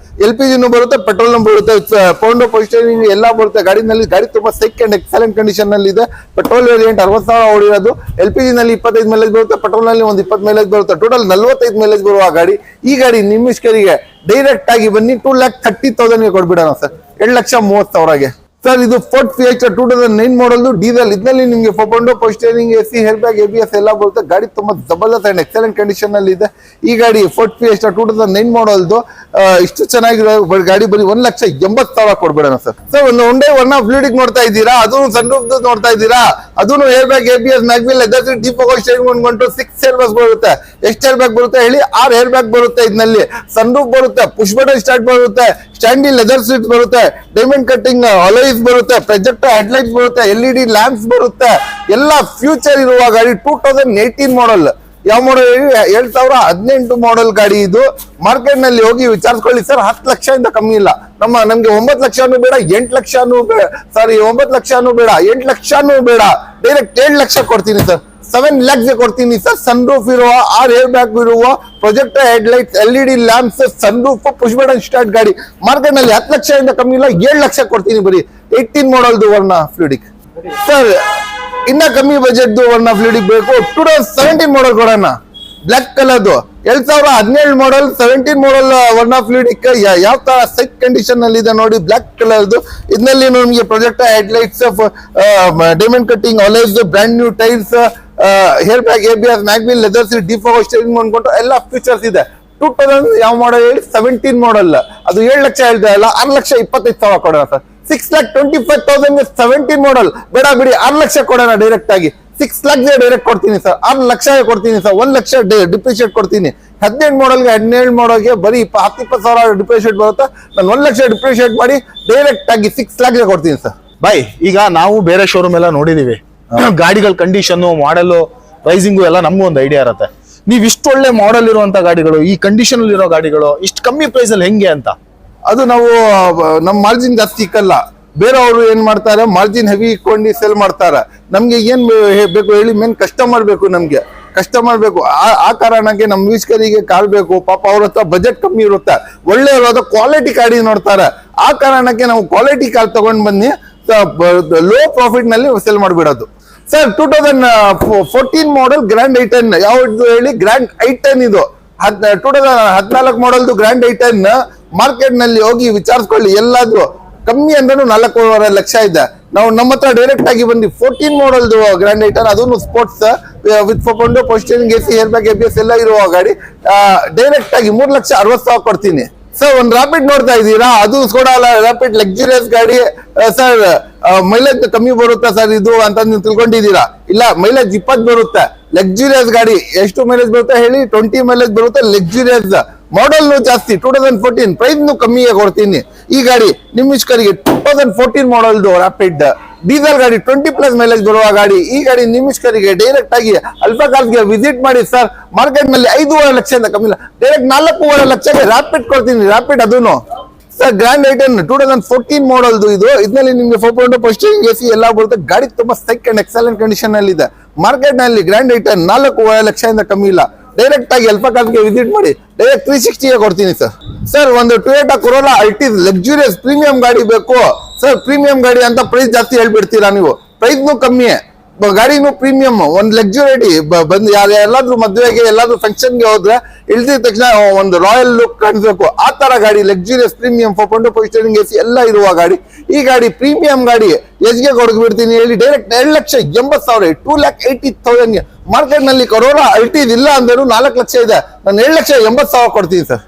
LPG ಬರುತ್ತೆ, ಪೆಟ್ರೋಲ್ ಬರುತ್ತೆ, ಪೌಂಡ್ ಪೋಸ್ಟರಿಂಗ್ ಎಲ್ಲ ಬರುತ್ತೆ ಗಾಡಿನಲ್ಲಿ. ಗಾಡಿ ತುಂಬಾ ಸೈಕ್ ಅಂಡ್ ಎಕ್ಸಲೆಂಟ್ ಕಂಡೀಷನ್ ನಲ್ಲಿ ಇದೆ. Petrol variant 60,000 ಓಡಿರೋದು. LPG ನಲ್ಲಿ 25 ಮೈಲೇಜ್ ಬರುತ್ತೆ, ಪೆಟ್ರೋಲ್ ನಲ್ಲಿ ಒಂದು 20 ಮೈಲೇಜ್ ಬರುತ್ತೆ. ಟೋಟಲ್ 45 ಮೈಲೇಜ್ ಬರುವ ಗಾಡಿ. ಈ ಗಾಡಿ ನಿಮಿಷ್ಕರಿಗೆ ಡೈರೆಕ್ಟ್ ಆಗಿ ಬನ್ನಿ 2,30,000 ಕೊಡ್ಬಿಡೋಣ ಸರ್, 7,30,000 ಸರ್. ಇದು ಫೋರ್ಡ್ ಫಿಯೆಸ್ಟಾ 2009 ಮಾಡೆಲ್ದು ಡೀಸೆಲ್. ಇದರಲ್ಲಿ ನಿಮಗೆ 4 power steering AC air bag ABS ಎಲ್ಲ ಬರುತ್ತೆ. ಗಾಡಿ ತುಂಬಾ ಜಬರ್ದಸ್ತ್ ಅಂಡ್ ಎಕ್ಸಲೆಂಟ್ ಕಂಡೀಷನ್ ನಲ್ಲಿ ಇದೆ. ಈ ಗಾಡಿ ಫೋರ್ಡ್ ಫಿಯೆಸ್ಟಾ 2009 ಮಾಡೆಲ್ದು ಇಷ್ಟು ಚೆನ್ನಾಗಿರೋ ಗಾಡಿ ಬರೀ 1,80,000 ಕೊಡ್ಬಿಡೋಣ ಸರ್. ಸರ್ ಒಂದು ಹೊಂಡೆ ವರ್ಣ ಫ್ಲೂಯಿಡಿಕ್ ನೋಡ್ತಾ ಇದ್ದೀರಾ, ಅದನ್ನು ಸನ್ ರೂಫ್ ನೋಡ್ತಾ ಇದ್ದೀರಾ, ಅದನ್ನು air bag ABS mag wheel leather seat ಡಿಫೋ ವಾಷರಿಂಗ್ ಅನ್ಕೊಂಡು 6 ಏರ್ ಬ್ಯಾಗ್ ಬರುತ್ತೆ. ಎಷ್ಟು ಏರ್ ಬ್ಯಾಗ್ ಬರುತ್ತೆ ಹೇಳಿ? 6 ಏರ್ ಬ್ಯಾಗ್ ಬರುತ್ತೆ. ಇದರಲ್ಲಿ ಸನ್ ರೂಫ್ ಬರುತ್ತೆ, ಪುಷ್ ಬಟನ್ ಸ್ಟಾರ್ಟ್ ಬರುತ್ತೆ, ಸ್ಟ್ಯಾಂಡಿ ಲೆದರ್ ಸೀಟ್ ಬರುತ್ತೆ, ಡೈಮಂಡ್ ಕಟ್ಟಿಂಗ್ ಅಲಾಯ್ಸ್ ಬರುತ್ತೆ, ಪ್ರೊಜೆಕ್ಟರ್ ಹೆಡ್ಲೈಟ್ಸ್ ಬರುತ್ತೆ, LED ಲ್ಯಾಂಪ್ಸ್ ಬರುತ್ತೆ, ಎಲ್ಲ ಫ್ಯೂಚರ್ ಇರುವ ಗಾಡಿ. 2018 ಮಾಡೆಲ್. ಯಾವ ಮಾಡೆಲ್? 2018 ಮಾಡೆಲ್ ಗಾಡಿ ಇದು. ಮಾರ್ಕೆಟ್ ನಲ್ಲಿ ಹೋಗಿ ವಿಚಾರಿಸ್ಕೊಳ್ಳಿ ಸರ್, 10 ಲಕ್ಷ ಇಂದ ಕಮ್ಮಿ ಇಲ್ಲ. ನಮ್ಗೆ 9 ಲಕ್ಷನೂ ಬೇಡ, 8 ಲಕ್ಷನೂ ಸಾರಿ 9 ಲಕ್ಷನೂ ಬೇಡ, 8 ಲಕ್ಷನೂ ಬೇಡ, ಡೈರೆಕ್ಟ್ 7 ಲಕ್ಷ ಕೊಡ್ತೀನಿ ಸರ್. 7 lakhs ಕೊಡ್ತೀನಿ ಸರ್. ಸನ್ ರೂಫ್ ಇರುವ, 6 ಏರ್ ಬ್ಯಾಗ್ ಇರುವ, projector headlights, LED lamps, sun roof, push button start ಗಾಡಿ. ಮಾರ್ಕೆಟ್ ನಲ್ಲಿ 10 ಲಕ್ಷ ಇಂದ ಕಮ್ಮಿ ಇಲ್ಲ, 7 ಲಕ್ಷ ಕೊಡ್ತೀನಿ ಬರೀ. 18 ಮಾಡೆಲ್ದು ವರ್ಣ ಫ್ಲೂಯಿಡಿಕ್ ಸರ್. ಇನ್ನ ಕಮ್ಮಿ ಬಜೆಟ್ ಒನ್ ಆಫ್ ಲೀಡಿಗೆ ಬೇಕು 2017 ಮಾಡಲ್ ಕೊಡೋಣ, ಬ್ಲಾಕ್ ಕಲರ್ದು 2017 ಮಾಡಲ್ 17 ಮಾಡಲ್ ಒನ್ ಆಫ್ ಲೀಡಿಕ್ ಯಾವ ತರ ಸೈಕ್ ಕಂಡೀಷನ್ ಅಲ್ಲಿ ಇದೆ ನೋಡಿ, ಬ್ಲಾಕ್ ಕಲರ್ದು. ಇದರಲ್ಲಿ ನಿಮಗೆ projector headlights, diamond cutting alloys, brand new tyres, air bag, ABS, mag wheel, leather seat, defog steering ಅನ್ಕೊಂಡು ಎಲ್ಲ ಫೀಚರ್ಸ್ ಇದೆ. 2000 ಯಾವ ಮಾಡಲ್ ಹೇಳಿ 17 ಮಾಡಲ್, ಅದು 7 ಲಕ್ಷ ಹೇಳ್ತಾ ಇಲ್ಲ, 6,25,000 ಕೊಡೋಣ ಸರ್. 6,25,000 17 ಮಾಡಲ್ ಬೇಡ ಬಿಡಿ, 6 ಲಕ್ಷ ಕೊಡೋಣ ಡೈರೆಕ್ಟ್ ಆಗಿ. 6 ಲಕ್ಷ ಡೈರೆಕ್ಟ್ ಕೊಡ್ತೀನಿ ಸರ್, 6 ಲಕ್ಷ ಕೊಡ್ತೀನಿ ಸರ್, 1 ಲಕ್ಷ ಡಿಪ್ರಿಷಿಯೇಟ್ ಕೊಡ್ತೀನಿ. 18 ಮಾಡಲ್ಗೆ 17 ಮಾಡಲ್ಗೆ ಬರೀ 10-20,000 ಡಿಪ್ರಿಷಿಯೇಟ್ ಬರುತ್ತೆ. ನಾನು 1 ಲಕ್ಷ ಡಿಪ್ರಿಷಿಯೇಟ್ ಮಾಡಿ ಡೈರೆಕ್ಟ್ ಆಗಿ 6 ಲಕ್ಷ ಕೊಡ್ತೀನಿ ಸರ್. ಬಾಯ್, ಈಗ ನಾವು ಬೇರೆ ಶೋರೂಮ್ ಎಲ್ಲ ನೋಡಿದೀವಿ, ಗಾಡಿಗಳ ಕಂಡೀಷನ್, ಮಾಡೆಲ್, ಪ್ರೈಸಿಂಗು ಎಲ್ಲ ನಮಗೂ ಒಂದು ಐಡಿಯಾ ಇರುತ್ತೆ. ನೀವು ಇಷ್ಟು ಒಳ್ಳೆ ಮಾಡೆಲ್ ಇರುವಂತ ಗಾಡಿಗಳು, ಈ ಕಂಡೀಷನ್ ಅಲ್ಲಿ ಇರೋ ಗಾಡಿಗಳು ಇಷ್ಟು ಕಮ್ಮಿ ಪ್ರೈಸ್ ಅಲ್ಲಿ ಹೆಂಗೆ ಅಂತ? ಅದು ನಾವು ನಮ್ಮ ಮಾರ್ಜಿನ್ ಜಾಸ್ತಿ ಇಕ್ಕಲ್ಲ. ಬೇರೆಯವರು ಏನ್ ಮಾಡ್ತಾರೆ, ಮಾರ್ಜಿನ್ ಹೆವಿ ಇಟ್ಕೊಂಡು ಸೆಲ್ ಮಾಡ್ತಾರೆ. ನಮ್ಗೆ ಏನ್ ಬೇಕು ಹೇಳಿ, ಮೇನ್ ಕಸ್ಟಮರ್ ಬೇಕು. ನಮ್ಗೆ ಕಸ್ಟಮರ್ ಬೇಕು. ಆ ಕಾರಣಕ್ಕೆ ನಮ್ಮ ವೀಕ್ಷಕರಿಗೆ ಕಾರ್ ಬೇಕು. ಪಾಪ ಅವ್ರ ಹತ್ರ ಬಜೆಟ್ ಕಮ್ಮಿ ಇರುತ್ತೆ, ಒಳ್ಳೆ ಇರೋದು ಕ್ವಾಲಿಟಿ ಗಾಡಿ ನೋಡ್ತಾರೆ. ಆ ಕಾರಣಕ್ಕೆ ನಾವು ಕ್ವಾಲಿಟಿ ಕಾರ್ ತಗೊಂಡ್ ಬನ್ನಿ, ಲೋ ಪ್ರಾಫಿಟ್ ನಲ್ಲಿ ಸೆಲ್ ಮಾಡ್ಬಿಡೋದು ಸರ್. 2014 ಮಾಡಲ್ ಗ್ರ್ಯಾಂಡ್ ಐಟನ್ ಯಾವ್ದು ಹೇಳಿ, ಗ್ರ್ಯಾಂಡ್ ಐಟನ್ ಇದು. 2014 ಮಾಡಲ್ದು ಗ್ರ್ಯಾಂಡ್ ಐಟನ್ ಮಾರ್ಕೆಟ್ ನಲ್ಲಿ ಹೋಗಿ ವಿಚಾರಿಸ್ಕೊಳ್ಳಿ, ಎಲ್ಲಾದ್ರೂ ಕಮ್ಮಿ ಅಂದ್ರೂ 4.5 ಲಕ್ಷ ಇದೆ. ನಾವು ನಮ್ಮ ಹತ್ರ ಡೈರೆಕ್ಟ್ ಆಗಿ ಬಂದು 14 ಮಾಡಲ್ದು ಗ್ರ್ಯಾಂಡ್ ಐಟನ್, ಅದನ್ನು ಸ್ಪೋರ್ಟ್ಸ್ ವಿತ್ ಫೋಂಡೋ, power steering, AC, air bag, ABS ಎಲ್ಲ ಇರುವ ಗಾಡಿ ಡೈರೆಕ್ಟ್ ಆಗಿ 3,60,000 ಕೊಡ್ತೀನಿ ಸರ್. ಒಂದು ರಾಪಿಡ್ ನೋಡ್ತಾ ಇದ್ದೀರಾ, ಅದು ಕೂಡ ರಾಪಿಡ್ ಲಕ್ಸುರಿಯಸ್ ಗಾಡಿ ಸರ್. ಮೈಲೇಜ್ ಕಮ್ಮಿ ಬರುತ್ತಾ ಸರ್ ಇದು ಅಂತ ನೀವು ತಿಳ್ಕೊಂಡಿದ್ದೀರಾ? ಇಲ್ಲ, ಮೈಲೇಜ್ 20 ಬರುತ್ತೆ. ಲಕ್ಸುರಿಯಸ್ ಗಾಡಿ ಎಷ್ಟು ಮೈಲೇಜ್ ಬರುತ್ತೆ ಹೇಳಿ? 20 ಮೈಲೇಜ್ ಬರುತ್ತೆ. ಲಕ್ಸುರಿಯಸ್ ಮಾಡಲ್ ಜಾಸ್ತಿ, 2014 ಪ್ರೈಸ್ ಕಮ್ಮಿಗೆ ಕೊಡ್ತೀನಿ. ಈ ಗಾಡಿ ನಿಮ್ಮ ಇಷ್ಟರಿಗೆ 2014 ಮಾಡಲ್ದು ರಾಪಿಡ್ ಡೀಸೆಲ್ ಗಾಡಿ, 20+ ಮೈಲೇಜ್ ಬರುವ ಗಾಡಿ. ಈ ಗಾಡಿ ನಿಮ್ಮ ಇಷ್ಟರಿಗೆ ಡೈರೆಕ್ಟ್ ಆಗಿ ಅಲ್ಫಾ ಕಾರ್ಸ್ಗೆ ವಿಸಿಟ್ ಮಾಡಿ ಸರ್. ಮಾರ್ಕೆಟ್ ನಲ್ಲಿ 5.5 ಲಕ್ಷದಿಂದ ಕಮ್ಮಿ ಇಲ್ಲ, ಡೈರೆಕ್ಟ್ 4.5 ಲಕ್ಷಕ್ಕೆ ರಾಪಿಡ್ ಕೊಡ್ತೀನಿ. ರಾಪಿಡ್ ಅದನ್ನು ಸರ್ ಗ್ರ್ಯಾಂಡ್ ಐಟನ್ 2014 ಮಾಡಲ್ದು ಇದು. ಇದರಲ್ಲಿ ನಿಮ್ಗೆ 4.0 ಪೋಸ್ಟರಿಂಗ್, AC ಎಲ್ಲ ಬರುತ್ತೆ. ಗಾಡಿ ತುಂಬಾ ಸೈಕ್ ಅಂಡ್ ಎಕ್ಸಲೆಂಟ್ ಕಂಡೀಷನ್ ಅಲ್ಲಿ ಇದೆ. ಮಾರ್ಕೆಟ್ ನಲ್ಲಿ ಗ್ರ್ಯಾಂಡ್ ಐಟನ್ 4.5 ಲಕ್ಷದಿಂದ ಕಮ್ಮಿ ಇಲ್ಲ. ಡೈರೆಕ್ಟ್ ಆಗಿ ಅಲ್ಫಾ ಕಾರ್ಸ್ಗೆ ವಿಸಿಟ್ ಮಾಡಿ, ಡೈರೆಕ್ಟ್ 360ಗೆ ಕೊಡ್ತೀನಿ ಸರ್. ಸರ್ ಒಂದು ಟೊಯೋಟಾ ಕೊರೋಲಾ ಅಲ್ಟಿಸ್ ಲಕ್ಸುರಿಯಸ್ ಪ್ರೀಮಿಯಂ ಗಾಡಿ ಬೇಕು ಸರ್. ಪ್ರೀಮಿಯಂ ಗಾಡಿ ಅಂತ ಪ್ರೈಸ್ ಜಾಸ್ತಿ ಹೇಳ್ಬಿಡ್ತೀರಾ ನೀವು, ಪ್ರೈಸ್ನು ಕಮ್ಮಿ, ಗಾಡಿನೂ ಪ್ರೀಮಿಯಂ. ಒಂದು ಲಕ್ಸುರಿಟಿ ಬಂದು ಎಲ್ಲಾದ್ರೂ ಮದುವೆಗೆ, ಎಲ್ಲಾದ್ರೂ ಫಂಕ್ಷನ್ಗೆ ಹೋದ್ರೆ ಇಳಿದ ತಕ್ಷಣ ಒಂದು ರಾಯಲ್ ಲುಕ್ ಕಾಣಿಸ್ಬೇಕು. ಆ ತರ ಗಾಡಿ ಲಕ್ಸುರಿಯಸ್ ಪ್ರೀಮಿಯಂ 4.0 ಪೋಸ್ಟರಿಂಗ್, AC ಎಲ್ಲ ಇರುವ ಗಾಡಿ. ಈ ಗಾಡಿ ಪ್ರೀಮಿಯಂ ಗಾಡಿ ಎಷ್ಗೆ ಕೊಡ್ಬಿಡ್ತೀನಿ ಹೇಳಿ, ಡೈರೆಕ್ಟ್ 2,80,000 2,80,000. ಮಾರ್ಕೆಟ್ ನಲ್ಲಿ ಕೊರೋಲಾ ಅಲ್ಟಿಸ್ ಇಲ್ಲ ಅಂದ್ರೂ 4 ಲಕ್ಷ ಇದೆ, ನಾನು 7,80,000 ಕೊಡ್ತೀನಿ ಸರ್.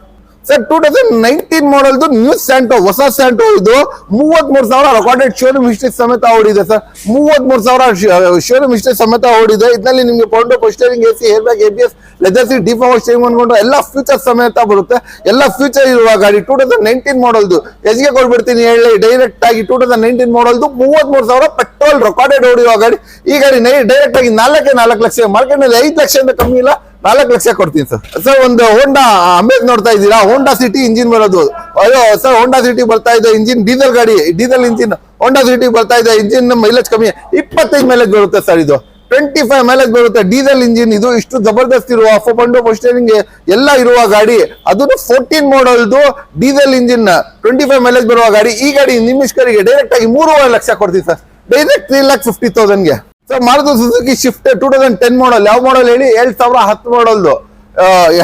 ಸರ್ 2019 ಮಾಡಲ್ದು ನ್ಯೂ ಸ್ಯಾಂಟೋ, ಹೊಸ ಸ್ಯಾಂಟೋ ಇದು 33,000 ರೆಕಾರ್ಡೆಡ್ ಶೋರೂಮ್ ಹಿಸ್ಟ್ರಿ ಸಮೇತ ಓಡಿದೆ ಸರ್. 33,000 ಶೋರೂಮ್ ಹಿಸ್ಟ್ರಿ ಸಮೇತ ಓಡಿದೆ. ಇದರಲ್ಲಿ ನಿಮಗೆ ಪೌಂಡೋ, power steering, AC, air bag, ABS, leather seat, defog steering ಅನ್ಕೊಂಡು ಎಲ್ಲ ಫ್ಯೂಚರ್ ಸಮೇತ ಬರುತ್ತೆ. ಎಲ್ಲ ಫ್ಯೂಚರ್ ಇರುವ ಗಾಡಿ 2019 ಮಾಡಲ್ದು ಎಷ್ಗೆ ಕೊಡ್ಬಿಡ್ತೀನಿ ಹೇಳಿ, ಡೈರೆಕ್ಟ್ ಆಗಿ 2019 ಮಾಡಲ್ದು 33,000 ಪೆಟ್ರೋಲ್ ರೆಕಾರ್ಡೆಡ್ ಓಡಿರುವ ಗಾಡಿ. ಈ ಗಾಡಿ ಡೈರೆಕ್ಟ್ ಆಗಿ 4 ಲಕ್ಷ, ಮಾರ್ಕೆಟ್ ನಲ್ಲಿ 5 ಲಕ್ಷದಿಂದ ಕಮ್ಮಿ ಇಲ್ಲ, 4 ಲಕ್ಷ ಕೊಡ್ತೀನಿ ಸರ್. ಸರ್ ಒಂದು ಹೋಂಡಾ ಅಮೇಜ್ ನೋಡ್ತಾ ಇದ್ದೀರಾ, ಹೋಂಡಾ ಸಿಟಿ ಇಂಜಿನ್ ಬರೋದು. ಅಯ್ಯೋ ಸರ್, ಹೋಂಡಾ ಸಿಟಿ ಬರ್ತಾ ಇದೆ ಇಂಜಿನ್, ಡೀಸೆಲ್ ಗಾಡಿ, ಡೀಸೆಲ್ ಇಂಜಿನ್ ಹೋಂಡಾ ಸಿಟಿ ಬರ್ತಾ ಇದೆ. ಇಂಜಿನ್ ಮೈಲೇಜ್ ಕಮ್ಮಿ, 25 ಮೈಲೇಜ್ ಬರುತ್ತೆ ಸರ್. ಇದು 25 ಮೈಲೇಜ್ ಬರುತ್ತೆ, ಡೀಸೆಲ್ ಇಂಜಿನ್. ಇದು ಇಷ್ಟು ಜಬರ್ದಸ್ತ್ ಇರುವ 4.0 ಪೋಸ್ಟರಿಂಗ್ ಎಲ್ಲ ಇರುವ ಗಾಡಿ, ಅದು 14 ಮಾಡಲ್ದು ಡೀಸೆಲ್ ಇಂಜಿನ್ 25 ಮೈಲೇಜ್ ಬರುವ ಗಾಡಿ. ಈ ಗಾಡಿ ನಿಮ್ಮ ಇಷ್ಟರಿಗೆ ಡೈರೆಕ್ಟ್ ಆಗಿ 3.5 ಲಕ್ಷ ಕೊಡ್ತೀವಿ ಸರ್, ಡೈರೆಕ್ಟ್ 3,50,000ಗೆ. Sir Maruti Suzuki Swift 2010 model, ಯಾವ ಮಾಡಲ್ ಹೇಳಿ? 2010 ಮಾಡಲ್ದು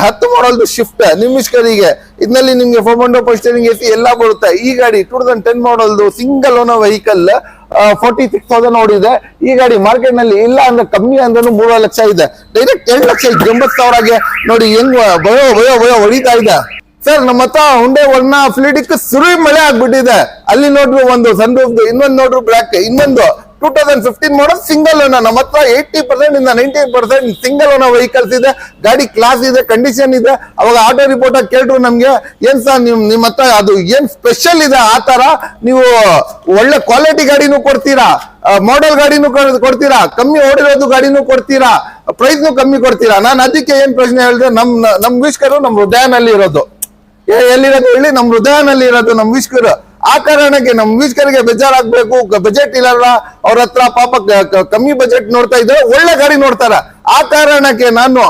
10 ಮಾಡಲ್ದು ಶಿಫ್ಟ್ ನಿಮ್ಮ ಇಷ್ಟರಿಗೆ. ಇದರಲ್ಲಿ ನಿಮ್ಗೆ 4.0 ಪೋಸ್ಟರಿಂಗ್, AC ಎಲ್ಲ ಬರುತ್ತೆ. ಈ ಗಾಡಿ 2010 ಮಾಡಲ್ದು ಸಿಂಗಲ್ ಓನರ್ ವೆಹಿಕಲ್ 46,000 ಓಡಿದೆ. ಈ ಗಾಡಿ ಮಾರ್ಕೆಟ್ ನಲ್ಲಿ ಇಲ್ಲ ಅಂದ್ರೆ ಕಮ್ಮಿ ಅಂದ್ರೆ 3 ಲಕ್ಷ ಇದೆ, ಡೈರೆಕ್ಟ್ 2,80,000ಗೆ ನೋಡಿ ಹೆಂಗ್ ಭಯ ಹೊಡಿತಾ ಇದೆ ಸರ್. ನಮ್ಮ ಹತ್ರ ಹುಂಡೆ ವರ್ಣ ಫ್ಲೀಡಿಕ್ ಸುರಿ ಮಳೆ ಆಗ್ಬಿಟ್ಟಿದೆ. ಅಲ್ಲಿ ನೋಡ್ರು ಒಂದು ಸನ್ ರೂಫ್, ಇನ್ನೊಂದು ನೋಡ್ರು ಬ್ಲಾಕ್, ಇನ್ನೊಂದು 2015 ಮಾಡಲ್ ಸಿಂಗಲ್ ಓನರ್. ನಮ್ಮ ಹತ್ರ 80% ಇಂದ 90% ಸಿಂಗಲ್ ಓನರ್ ವೆಹಿಕಲ್ಸ್ ಇದೆ. ಗಾಡಿ ಕ್ಲಾಸ್ ಇದೆ, ಕಂಡೀಷನ್ ಇದೆ. ಅವಾಗ ಆಟೋ ರಿಪೋರ್ಟ್ ಕೇಳ್ರು ನಮ್ಗೆ, ಏನ್ ಸರ್ ನಿಮ್ಮ ಹತ್ರ ಅದು ಏನ್ ಸ್ಪೆಷಲ್ ಇದೆ? ಆ ತರ ನೀವು ಒಳ್ಳೆ ಕ್ವಾಲಿಟಿ ಗಾಡಿನೂ ಕೊಡ್ತೀರಾ, ಮಾಡೆಲ್ ಗಾಡಿನೂ ಕೊಡ್ತೀರಾ, ಕಮ್ಮಿ ಓಡಿರೋದು ಗಾಡಿನೂ ಕೊಡ್ತೀರಾ, ಪ್ರೈಸ್ನು ಕಮ್ಮಿ ಕೊಡ್ತೀರಾ. ನಾನು ಅದಕ್ಕೆ ಏನ್ ಪ್ರಶ್ನೆ ಹೇಳಿದ್ರೆ, ನಮ್ ವೀಕ್ಷಕರು ನಮ್ ಹೃದಯನಲ್ಲಿ ಇರೋದು. ಎಲ್ಲಿರೋದು ಹೇಳಿ? ನಮ್ ಹೃದಯನಲ್ಲಿ ಇರೋದು ನಮ್ ವೀಕ್ಷಕರು. ಆ ಕಾರಣಕ್ಕೆ ನಮ್ ವೀಕ್ಷಕರಿಗೆ ಬೇಜಾರಾಗ್ಬೇಕು, ಬಜೆಟ್ ಇಲ್ಲಲ್ಲ ಅವ್ರ ಹತ್ರ, ಪಾಪ ಕಮ್ಮಿ ಬಜೆಟ್ ನೋಡ್ತಾ ಇದ್ದಾರೆ, ಒಳ್ಳೆ ಗಾಡಿ ನೋಡ್ತಾರ. ಆ ಕಾರಣಕ್ಕೆ ನಾನು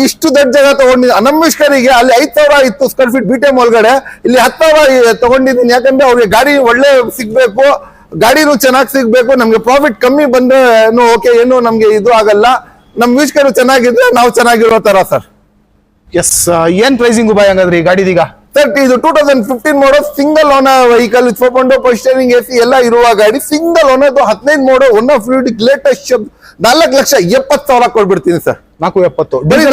ಇಷ್ಟು ದೊಡ್ಡ ಜಾಗ ತಗೊಂಡಿದ್ದೆ. ನಮ್ಮ ವೀಕ್ಷಕರಿಗೆ ಅಲ್ಲಿ 5,000 ಇತ್ತು ಸ್ಕ್ವೇರ್ ಫೀಟ್ BTM ಒಳಗಡೆ, ಇಲ್ಲಿ 10,000 ತಗೊಂಡಿದ್ದೀನಿ. ಯಾಕಂದ್ರೆ ಅವ್ರಿಗೆ ಗಾಡಿ ಒಳ್ಳೆ ಸಿಗ್ಬೇಕು, ಗಾಡಿನೂ ಚೆನ್ನಾಗಿ ಸಿಗ್ಬೇಕು, ನಮ್ಗೆ ಪ್ರಾಫಿಟ್ ಕಮ್ಮಿ ಬಂದ್ರೆ ಓಕೆ, ಏನು ನಮ್ಗೆ ಇದು ಆಗಲ್ಲ. ನಮ್ ವೀಕ್ಷಕರು ಚೆನ್ನಾಗಿದ್ರೆ ನಾವು ಚೆನ್ನಾಗಿರೋ ತರ ಸರ್. ಎಸ್, ಏನ್ ಪ್ರೈಸಿಂಗ್ ಬಾಯ್ ಹಂಗಾದ್ರೆ ಈ ಗಾಡಿದೀಗ? ಸರ್ ಇದು 2015 model single owner vehicle, 4.0 steering AC ಎಲ್ಲ ಇರುವ ಗಾಡಿ, single owner, 15 model, 1 of fluid latest, 4,70,000 ಕೊಡ್ಬಿಡ್ತೀನಿ ಸರ್. 470 ಬರೀ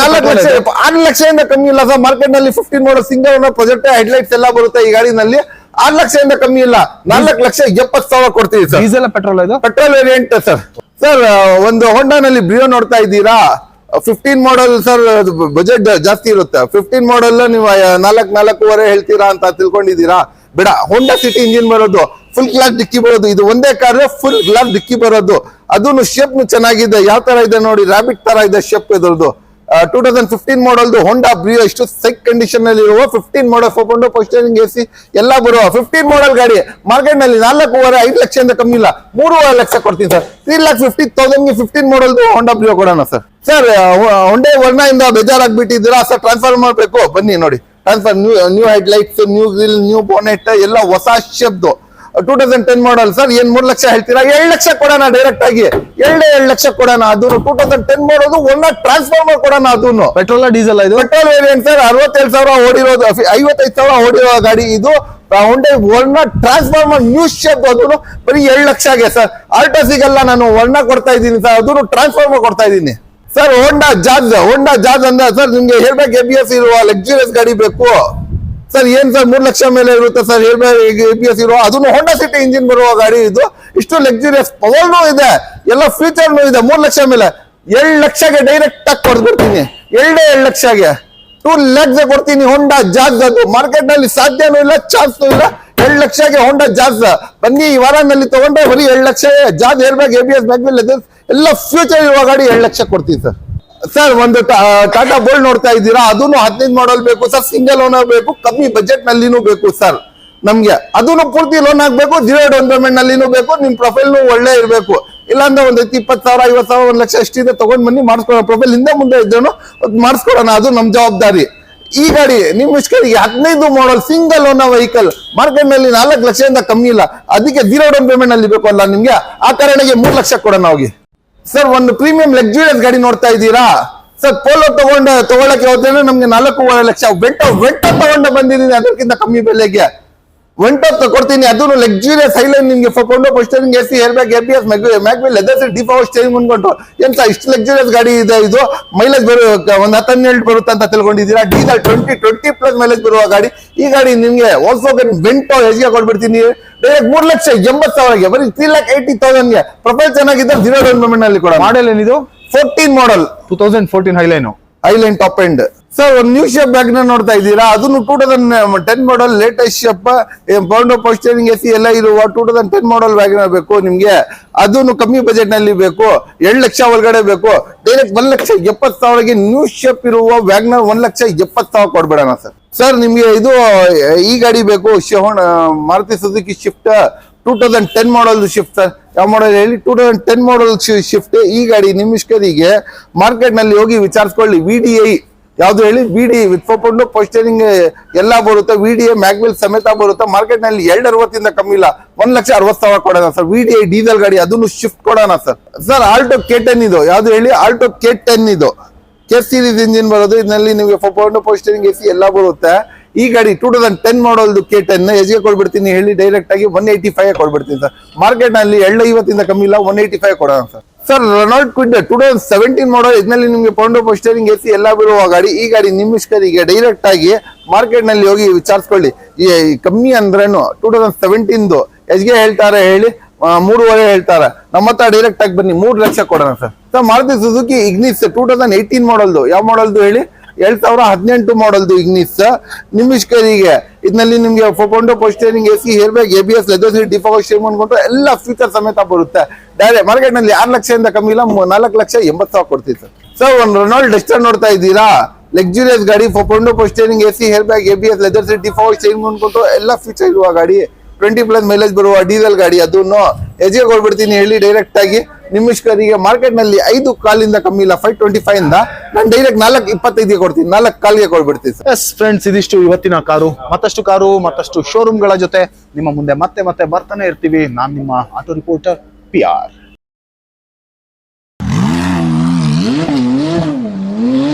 6 ಲಕ್ಷದಿಂದ ಕಮ್ಮಿ ಇಲ್ಲ ಸರ್. ಮಾರ್ಕೆಟ್ ನಲ್ಲಿ 15 ಮಾಡಲ್ ಸಿಂಗಲ್ ಓನರ್ ಪ್ರೊಜೆಕ್ಟ್ ಹೆಡ್ಲೈಟ್ಸ್ ಎಲ್ಲ ಬರುತ್ತೆ ಈ ಗಾಡಿನಲ್ಲಿ. 6 ಲಕ್ಷದಿಂದ ಕಮ್ಮಿ ಇಲ್ಲ, 4,70,000 ಕೊಡ್ತೀವಿ ಸರ್. ಡೀಸೆಲ್ ಪೆಟ್ರೋಲ್ ಇದು? Petrol variant sir. ಸರ್ ಒಂದು ಹೊಂಡಾನಲ್ಲಿ ಬ್ರಿಯೋ ನೋಡ್ತಾ ಇದ್ದೀರಾ, 15 ಮಾಡಲ್ ಸರ್, ಬಜೆಟ್ ಜಾಸ್ತಿ ಇರುತ್ತೆ. 15 ಮಾಡಲ್ ನೀವು 4,500 ಹೇಳ್ತೀರಾ ಅಂತ ತಿಳ್ಕೊಂಡಿದ್ದೀರಾ? ಬೇಡ, ಹೋಂಡಾ ಸಿಟಿ ಇಂಜಿನ್ ಬರೋದು, ಫುಲ್ ಗ್ಲಾಸ್ ಡಿಕ್ಕಿ ಬರೋದು, ಇದು ಒಂದೇ ಕಾರ್ ಫುಲ್ ಗ್ಲಾಸ್ ಡಿಕ್ಕಿ ಬರೋದು. ಅದನ್ನು ಶೇಪ್ ಚೆನ್ನಾಗಿದೆ, ಯಾವ ತರ ಇದೆ ನೋಡಿ, ರ್ಯಾಬಿಟ್ ತರ ಇದೆ ಶೇಪ್ ಇದ್ರದ್ದು. 2015 ಮಾಡಲ್ದು ಹೋಂಡಾ ಬ್ರಿಯೋ, ಇಷ್ಟು ಸೈಕ್ ಕಂಡೀಷನ್ ಅಲ್ಲಿ ಇರುವ 15 ಮಾಡಲ್, 4.0 ಸ್ಟೇರಿಂಗ್ AC ಎಲ್ಲ ಬರುವ 15 ಮಾಡಲ್ ಗಾಡಿ ಮಾರ್ಕೆಟ್ ನಲ್ಲಿ 4,500, 5 ಲಕ್ಷದಿಂದ ಕಮ್ಮಿ ಇಲ್ಲ, 3.5 ಲಕ್ಷ ಕೊಡ್ತೀನಿ ಸರ್. 3,50,000 15 ಮಾಡಲ್ದು ಹೋಂಡಾ ಬ್ರಿಯೋ ಕೊಡೋಣ ಸರ್. ಸರ್ ಹೊಂಡೆ ವರ್ಣ ಇಂದ ಬೇಜಾರಾಗ್ಬಿಟ್ಟಿದ್ದೀರಾ ಸರ್, ಟ್ರಾನ್ಸ್ಫರ್ ಮಾಡ್ಬೇಕು, ಬನ್ನಿ ನೋಡಿ, transfer, new head lights, new grill, new bonnet ಎಲ್ಲ ಹೊಸ ಶೇಪ್ದು. 2010 ಮಾಡಲ್ ಸರ್, ಏನ್ 3 ಲಕ್ಷ ಹೇಳ್ತೀರಾ? 7 ಲಕ್ಷ ಕೊಡೋಣ ಡೈರೆಕ್ಟ್ ಆಗಿ, 7 ಲಕ್ಷ ಕೊಡೋಣ. ಅದು 2010 ಮಾಡೋದು, ಒಳ್ಳೆ ಟ್ರಾನ್ಸ್ಫಾರ್ಮರ್ ಕೊಡೋಣ. ಅದನ್ನು ಪೆಟ್ರೋಲ್ ಡೀಸೆಲ್ ಇದು? ಪೆಟ್ರೋಲ್ ವೇರಿಯಂಟ್ ಸರ್, 67,000 ಓಡಿರೋದು, 55,000 ಓಡಿರೋ ಗಾಡಿ ಇದು. ಹೊಂಡೆ ವರ್ಣ ಟ್ರಾನ್ಸ್ಫಾರ್ಮರ್ ನ್ಯೂ ಶೇಪ್, ಅದನ್ನು ಬರೀ 7 ಲಕ್ಷಗೆ ಸರ್. ಆಲ್ಟೋಸಿಗೆಲ್ಲ ನಾನು ವರ್ಣ ಕೊಡ್ತಾ ಇದ್ದೀನಿ ಸರ್, ಅದನ್ನು ಟ್ರಾನ್ಸ್ಫಾರ್ಮರ್ ಕೊಡ್ತಾ ಇದ್ದೀನಿ ಸರ್. ಹೋಂಡಾ ಜಾಜ್ ಅಂದ್ರೆ ಸರ್, ನಿಮ್ಗೆ ಹೇಳ್ಬೇಕು, ABS ಇರುವ ಲಕ್ಸುರಿಯಸ್ ಗಾಡಿ ಬೇಕು ಸರ್. ಏನ್ ಸರ್ 3 ಲಕ್ಷ ಮೇಲೆ ಇರುತ್ತೆ ಸರ್ ABS ಇರುವ, ಅದನ್ನು ಹೋಂಡಾ ಸಿಟಿ ಇಂಜಿನ್ ಬರುವ ಗಾಡಿ ಇದು. ಇಷ್ಟು ಲಕ್ಸುರಿಯಸ್ ಪವರ್ನು ಇದೆ, ಎಲ್ಲ ಫೀಚರ್ನು ಇದೆ. 3 ಲಕ್ಷ ಮೇಲೆ 7 ಲಕ್ಷಗೆ ಡೈರೆಕ್ಟ್ ಆಗಿ ಕೊಡ್ಬಿಡ್ತೀನಿ. 7 ಲಕ್ಷಗೆ 2 lakhs ಕೊಡ್ತೀನಿ ಹೋಂಡಾ ಜಾಜ್. ಅದು ಮಾರ್ಕೆಟ್ ನಲ್ಲಿ ಸಾಧ್ಯನೂ ಇಲ್ಲ, ಚಾನ್ಸ್ನೂ ಇಲ್ಲ. 7 ಲಕ್ಷಗೆ ಹೋಂಡಾ ಜಾಜ್ ಬನ್ನಿ, ಈ ವಾರನಲ್ಲಿ ತಗೊಂಡ್ರೆ ಬರೀ 7 lakh. Jazz airbag, ABS, mag wheel ಎಲ್ಲ ಫ್ಯೂಚರ್ ಇರುವ ಗಾಡಿ 7 ಲಕ್ಷ ಕೊಡ್ತೀನಿ ಸರ್. ಸರ್ ಒಂದು ಟಾಟಾ ಬೋಲ್ಡ್ ನೋಡ್ತಾ ಇದ್ದೀರಾ, ಅದನ್ನು 15 ಮಾಡಲ್ ಬೇಕು ಸರ್, ಸಿಂಗಲ್ ಓನರ್ ಬೇಕು, ಕಮ್ಮಿ ಬಜೆಟ್ ನಲ್ಲಿನೂ ಬೇಕು ಸರ್ ನಮ್ಗೆ. ಅದನ್ನು ಪೂರ್ತಿ ಲೋನ್ ಹಾಕ್ಬೇಕು, 0 ಡೌನ್ ಪೇಮೆಂಟ್ ನಲ್ಲಿನೂ ಬೇಕು, ನಿಮ್ ಪ್ರೊಫೈಲ್ ಒಳ್ಳೆ ಇರಬೇಕು. ಇಲ್ಲಾಂದ್ರೆ ಒಂದು 20,000, 50,000, 1 ಲಕ್ಷ ಎಷ್ಟಿದೆ ತಗೊಂಡ್ ಬನ್ನಿ, ಮಾಡಿಸ್ಕೊಡೋಣ. ಪ್ರೊಫೈಲ್ ಹಿಂದೆ ಮುಂದೆ ಇದ್ದೇನೋ ಮಾಡಿಸ್ಕೊಡೋಣ, ಅದು ನಮ್ ಜವಾಬ್ದಾರಿ. ಈ ಗಾಡಿ ನಿಮ್ ಇಷ್ಟರಿಗೆ 15 ಮಾಡಲ್ ಸಿಂಗಲ್ ಓನರ್ ವೆಹಿಕಲ್, ಮಾರ್ಕೆಟ್ ನಲ್ಲಿ 4 ಲಕ್ಷದಿಂದ ಕಮ್ಮಿ ಇಲ್ಲ. ಅದಕ್ಕೆ 0 ಡೌನ್ ಪೇಮೆಂಟ್ ನಲ್ಲಿ ಬೇಕು ಅಲ್ಲ ನಿಮ್ಗೆ, ಆ ಕಾರಣಕ್ಕೆ 3 ಲಕ್ಷ ಕೊಡೋಣ ಹೋಗಿ ಸರ್. ಒಂದು ಪ್ರೀಮಿಯಂ ಲಕ್ಸುರಿಯಸ್ ಗಾಡಿ ನೋಡ್ತಾ ಇದ್ದೀರಾ ಸರ್, ಪೋಲೋ ತಗೊಳಕ್ಕೆ ಹೋದ್ರೆ ನಮ್ಗೆ 4.5 ಲಕ್ಷ. ವೆಂಟೋ ತಗೊಂಡು ಬಂದಿದ್ದೀನಿ, ಅದಕ್ಕಿಂತ ಕಮ್ಮಿ ಬೆಲೆಗೆ ವೆಂಟೋ ಕೊಡ್ತೀನಿ. ಅದನ್ನು ಲಕ್ಸುರಿಯಸ್ ಹೈಲೈನ್ ನಿಮ್ಗೆ 4.0 steering AC, airbag, ABS, mag wheel, leather seat, default steering ಅನ್ಕೊಂಡು ಎಂತ ಇಷ್ಟು ಲಕ್ಸುರಿಯಸ್ ಗಾಡಿ ಇದೆ ಇದು. ಮೈಲೇಜ್ ಒಂದು 10-12 ಬರುತ್ತೆ ಅಂತ ತಿಳ್ಕೊಂಡಿದ್ದೀರಾ. ಡೀಸೆಲ್ 20+ ಮೈಲೇಜ್ ಬರುವ ಗಾಡಿ. ಈ ಗಾಡಿ ನಿಮ್ಗೆ ವಾಲ್ಕ್ಸ್ವ್ಯಾಗನ್ ವೆಂಟೋ ಎಸ್ಗೆ ಕೊಡ್ಬಿಡ್ತೀನಿ ಡೈರೆಕ್ಟ್ 3,80,000ಗೆ, ಬರೀ 3,80,000ಗೆ. ಪ್ರೊಫೈಲ್ ಚೆನ್ನಾಗಿದ್ದರೆ 0 ಡೌನ್ ಪೇಮೆಂಟ್ ನಲ್ಲಿ ಕೊಡ. ಮಾಡೆಲ್ ಏನಿದು? 14 ಮಾಡಲ್, 2014 ಹೈಲೈನ್ ಟಾಪ್ ಎಂಡ್ ಸರ್. ಒಂದು ನ್ಯೂ ಶೇಪ್ ವ್ಯಾಗನ್ ನೋಡ್ತಾ ಇದ್ದೀರಾ, ಅದನ್ನು 2010 ಮಾಡಲ್ ಲೇಟೆಸ್ಟ್ ಶೇಪ್, 4.0 ಸ್ಟೇರಿಂಗ್ AC ಎಲ್ಲ ಇರುವ 2010 ಮಾಡಲ್ ವ್ಯಾಗನ್ ಬೇಕು ನಿಮ್ಗೆ. ಅದನ್ನು ಕಮ್ಮಿ ಬಜೆಟ್ ನಲ್ಲಿ ಬೇಕು, 7 ಲಕ್ಷ ಒಳಗಡೆ ಬೇಕು. ಡೈರೆಕ್ಟ್ 1,70,000ಗೆ ನ್ಯೂ ಶೇಪ್ ಇರುವ ವ್ಯಾಗನರ್ 1,70,000 ಕೊಡ್ಬೇಡಣ ಸರ್. ಸರ್ ನಿಮ್ಗೆ ಇದು ಈ ಗಾಡಿ ಬೇಕು, ಮಾರುತಿ ಸುಜುಕಿ ಶಿಫ್ಟ್ 2010 ಮಾಡಲ್ ಶಿಫ್ಟ್ ಸರ್. ಯಾವ ಮಾಡಲ್ ಹೇಳಿ? 2010 ಮಾಡಲ್ ಶಿಫ್ಟ್. ಈ ಗಾಡಿ ನಿಮಿಷ್ಕರಿಗೆ ಮಾರ್ಕೆಟ್ ನಲ್ಲಿ ಹೋಗಿ ವಿಚಾರಿಸ್ಕೊಳ್ಳಿ. VDI ಯಾವ್ದು ಹೇಳಿ? VDI ವಿತ್ 4.0 ಸ್ಟೇರಿಂಗ್ ಎಲ್ಲ ಬರುತ್ತೆ, VDI ಮ್ಯಾಗ್ವಿಲ್ ಸಮೇತ ಬರುತ್ತೆ. ಮಾರ್ಕೆಟ್ ನಲ್ಲಿ 260 ಕಮ್ಮಿ ಇಲ್ಲ, 1,60,000 ಕೊಡೋಣ ಸರ್. VDI ಡೀಸೆಲ್ ಗಾಡಿ, ಅದನ್ನು ಶಿಫ್ಟ್ ಕೊಡೋಣ ಸರ್. ಸರ್ ಆಲ್ಟೋ K10 ಇದು, ಯಾವ್ದು ಹೇಳಿ? ಆಲ್ಟೋ K10 ಇದು, K ಸೀರೀಸ್ ಇಂಜಿನ್ ಬರೋದು. ಇದರಲ್ಲಿ ನಿಮಗೆ 4.0 ಸ್ಟೇರಿಂಗ್ AC ಎಲ್ಲ ಬರುತ್ತೆ. ಈ ಗಾಡಿ 2010 ಮಾಡಲ್ದು K10 ಎಸ್ಗೆ ಕೊಡ್ಬಿಡ್ತೀನಿ ಹೇಳಿ, ಡೈರೆಕ್ಟ್ ಆಗಿ 185 ಕೊಡ್ಬಿಡ್ತೀನಿ ಸರ್. ಮಾರ್ಕೆಟ್ ನಲ್ಲಿ 250 ಕಮ್ಮಿ ಇಲ್ಲ, 185 ಕೊಡೋಣ ಸರ್. ಸರ್ ರೆನಾಲ್ಟ್ ಕ್ವಿಡ್ 2017 ಮಾಡಲ್, ಇದರಲ್ಲಿ ನಿಮ್ಗೆ 4.0 ಸ್ಟೇರಿಂಗ್ AC ಎಲ್ಲ ಬರುವ ಗಾಡಿ. ಈ ಗಾಡಿ ನಿಮಿಷ್ಕರಿಗೆ ಡೈರೆಕ್ಟ್ ಆಗಿ ಮಾರ್ಕೆಟ್ ನಲ್ಲಿ ಹೋಗಿ ವಿಚಾರಿಸ್ಕೊಳ್ಳಿ. ಈ ಕಮ್ಮಿ ಅಂದ್ರೇನು 2017 ಎಸ್ಗೆ ಹೇಳ್ತಾರೆ ಹೇಳಿ, 3.5 ಹೇಳ್ತಾರೆ. ನಮ್ಮ ಹತ್ರ ಡೈರೆಕ್ಟ್ ಆಗಿ ಬನ್ನಿ, 3 ಲಕ್ಷ ಕೊಡೋಣ sir. Sir Maruti Suzuki Ignis 2018 ಮಾಡಲ್ದು, ಯಾವ ಮಾಡಲ್ದು ಹೇಳಿ? 2018 ಮಾಡಲ್ದು ಇಗ್ನಿಸ್ ನಿಮಿಷ್ಕರಿಗೆ. ಇದರಲ್ಲಿ ನಿಮ್ಗೆ 4.0 steering AC, airbag, ABS, leather seat, default steering ಅನ್ಕೊಂಡು ಎಲ್ಲ ಫೀಚರ್ ಸಮೇತ ಬರುತ್ತೆ. ಡೈರೆಕ್ಟ್ ಮಾರ್ಕೆಟ್ ನಲ್ಲಿ 6 ಲಕ್ಷದಿಂದ ಕಮ್ಮಿ ಇಲ್ಲ, 4,80,000 ಕೊಡ್ತೀವಿ ಸರ್. ಸರ್ ಒಂದು ರೆನಾಲ್ಟ್ ಡಸ್ಟರ್ ನೋಡ್ತಾ ಇದ್ದೀರಾ, ಲಕ್ಸುರಿಯಸ್ ಗಾಡಿ, 4.0 steering AC, airbag, ABS, leather seat, default steering ಅನ್ಕೊಂಡು ಎಲ್ಲ ಫೀಚರ್ ಇರುವ ಗಾಡಿ. 20+ ಮೈಲೇಜ್ ಬರುವ ಡೀಸೆಲ್ ಗಾಡಿ. ಅದನ್ನು ಎಸ್ಗೆ ಕೊಡ್ಬಿಡ್ತೀನಿ ಹೇಳಿ, ಡೈರೆಕ್ಟ್ ಆಗಿ ನಿಮಿಷ್ಕರಿಗೆ ಮಾರ್ಕೆಟ್ ನಲ್ಲಿ 5 ಕಾಲಿಂದ ಕಮ್ಮಿ ಇಲ್ಲ 525 ಇಂದ ನಾನು ಡೈರೆಕ್ಟ್ 425 ಕೊಡ್ತೀನಿ, 4 ಕಾಲ್ಗೆ ಕೊಡ್ಬಿಡ್ತೀನಿ ಸರ್. ಎಸ್ ಫ್ರೆಂಡ್ಸ್, ಇದಿಷ್ಟು ಇವತ್ತಿನ ಕಾರು. ಮತ್ತಷ್ಟು ಶೋರೂಮ್ಗಳ ಜೊತೆ ನಿಮ್ಮ ಮುಂದೆ ಮತ್ತೆ ಬರ್ತಾನೆ ಇರ್ತೀವಿ. ನಾನು ನಿಮ್ಮ ಆಟೋ ರಿಪೋರ್ಟರ್ PR.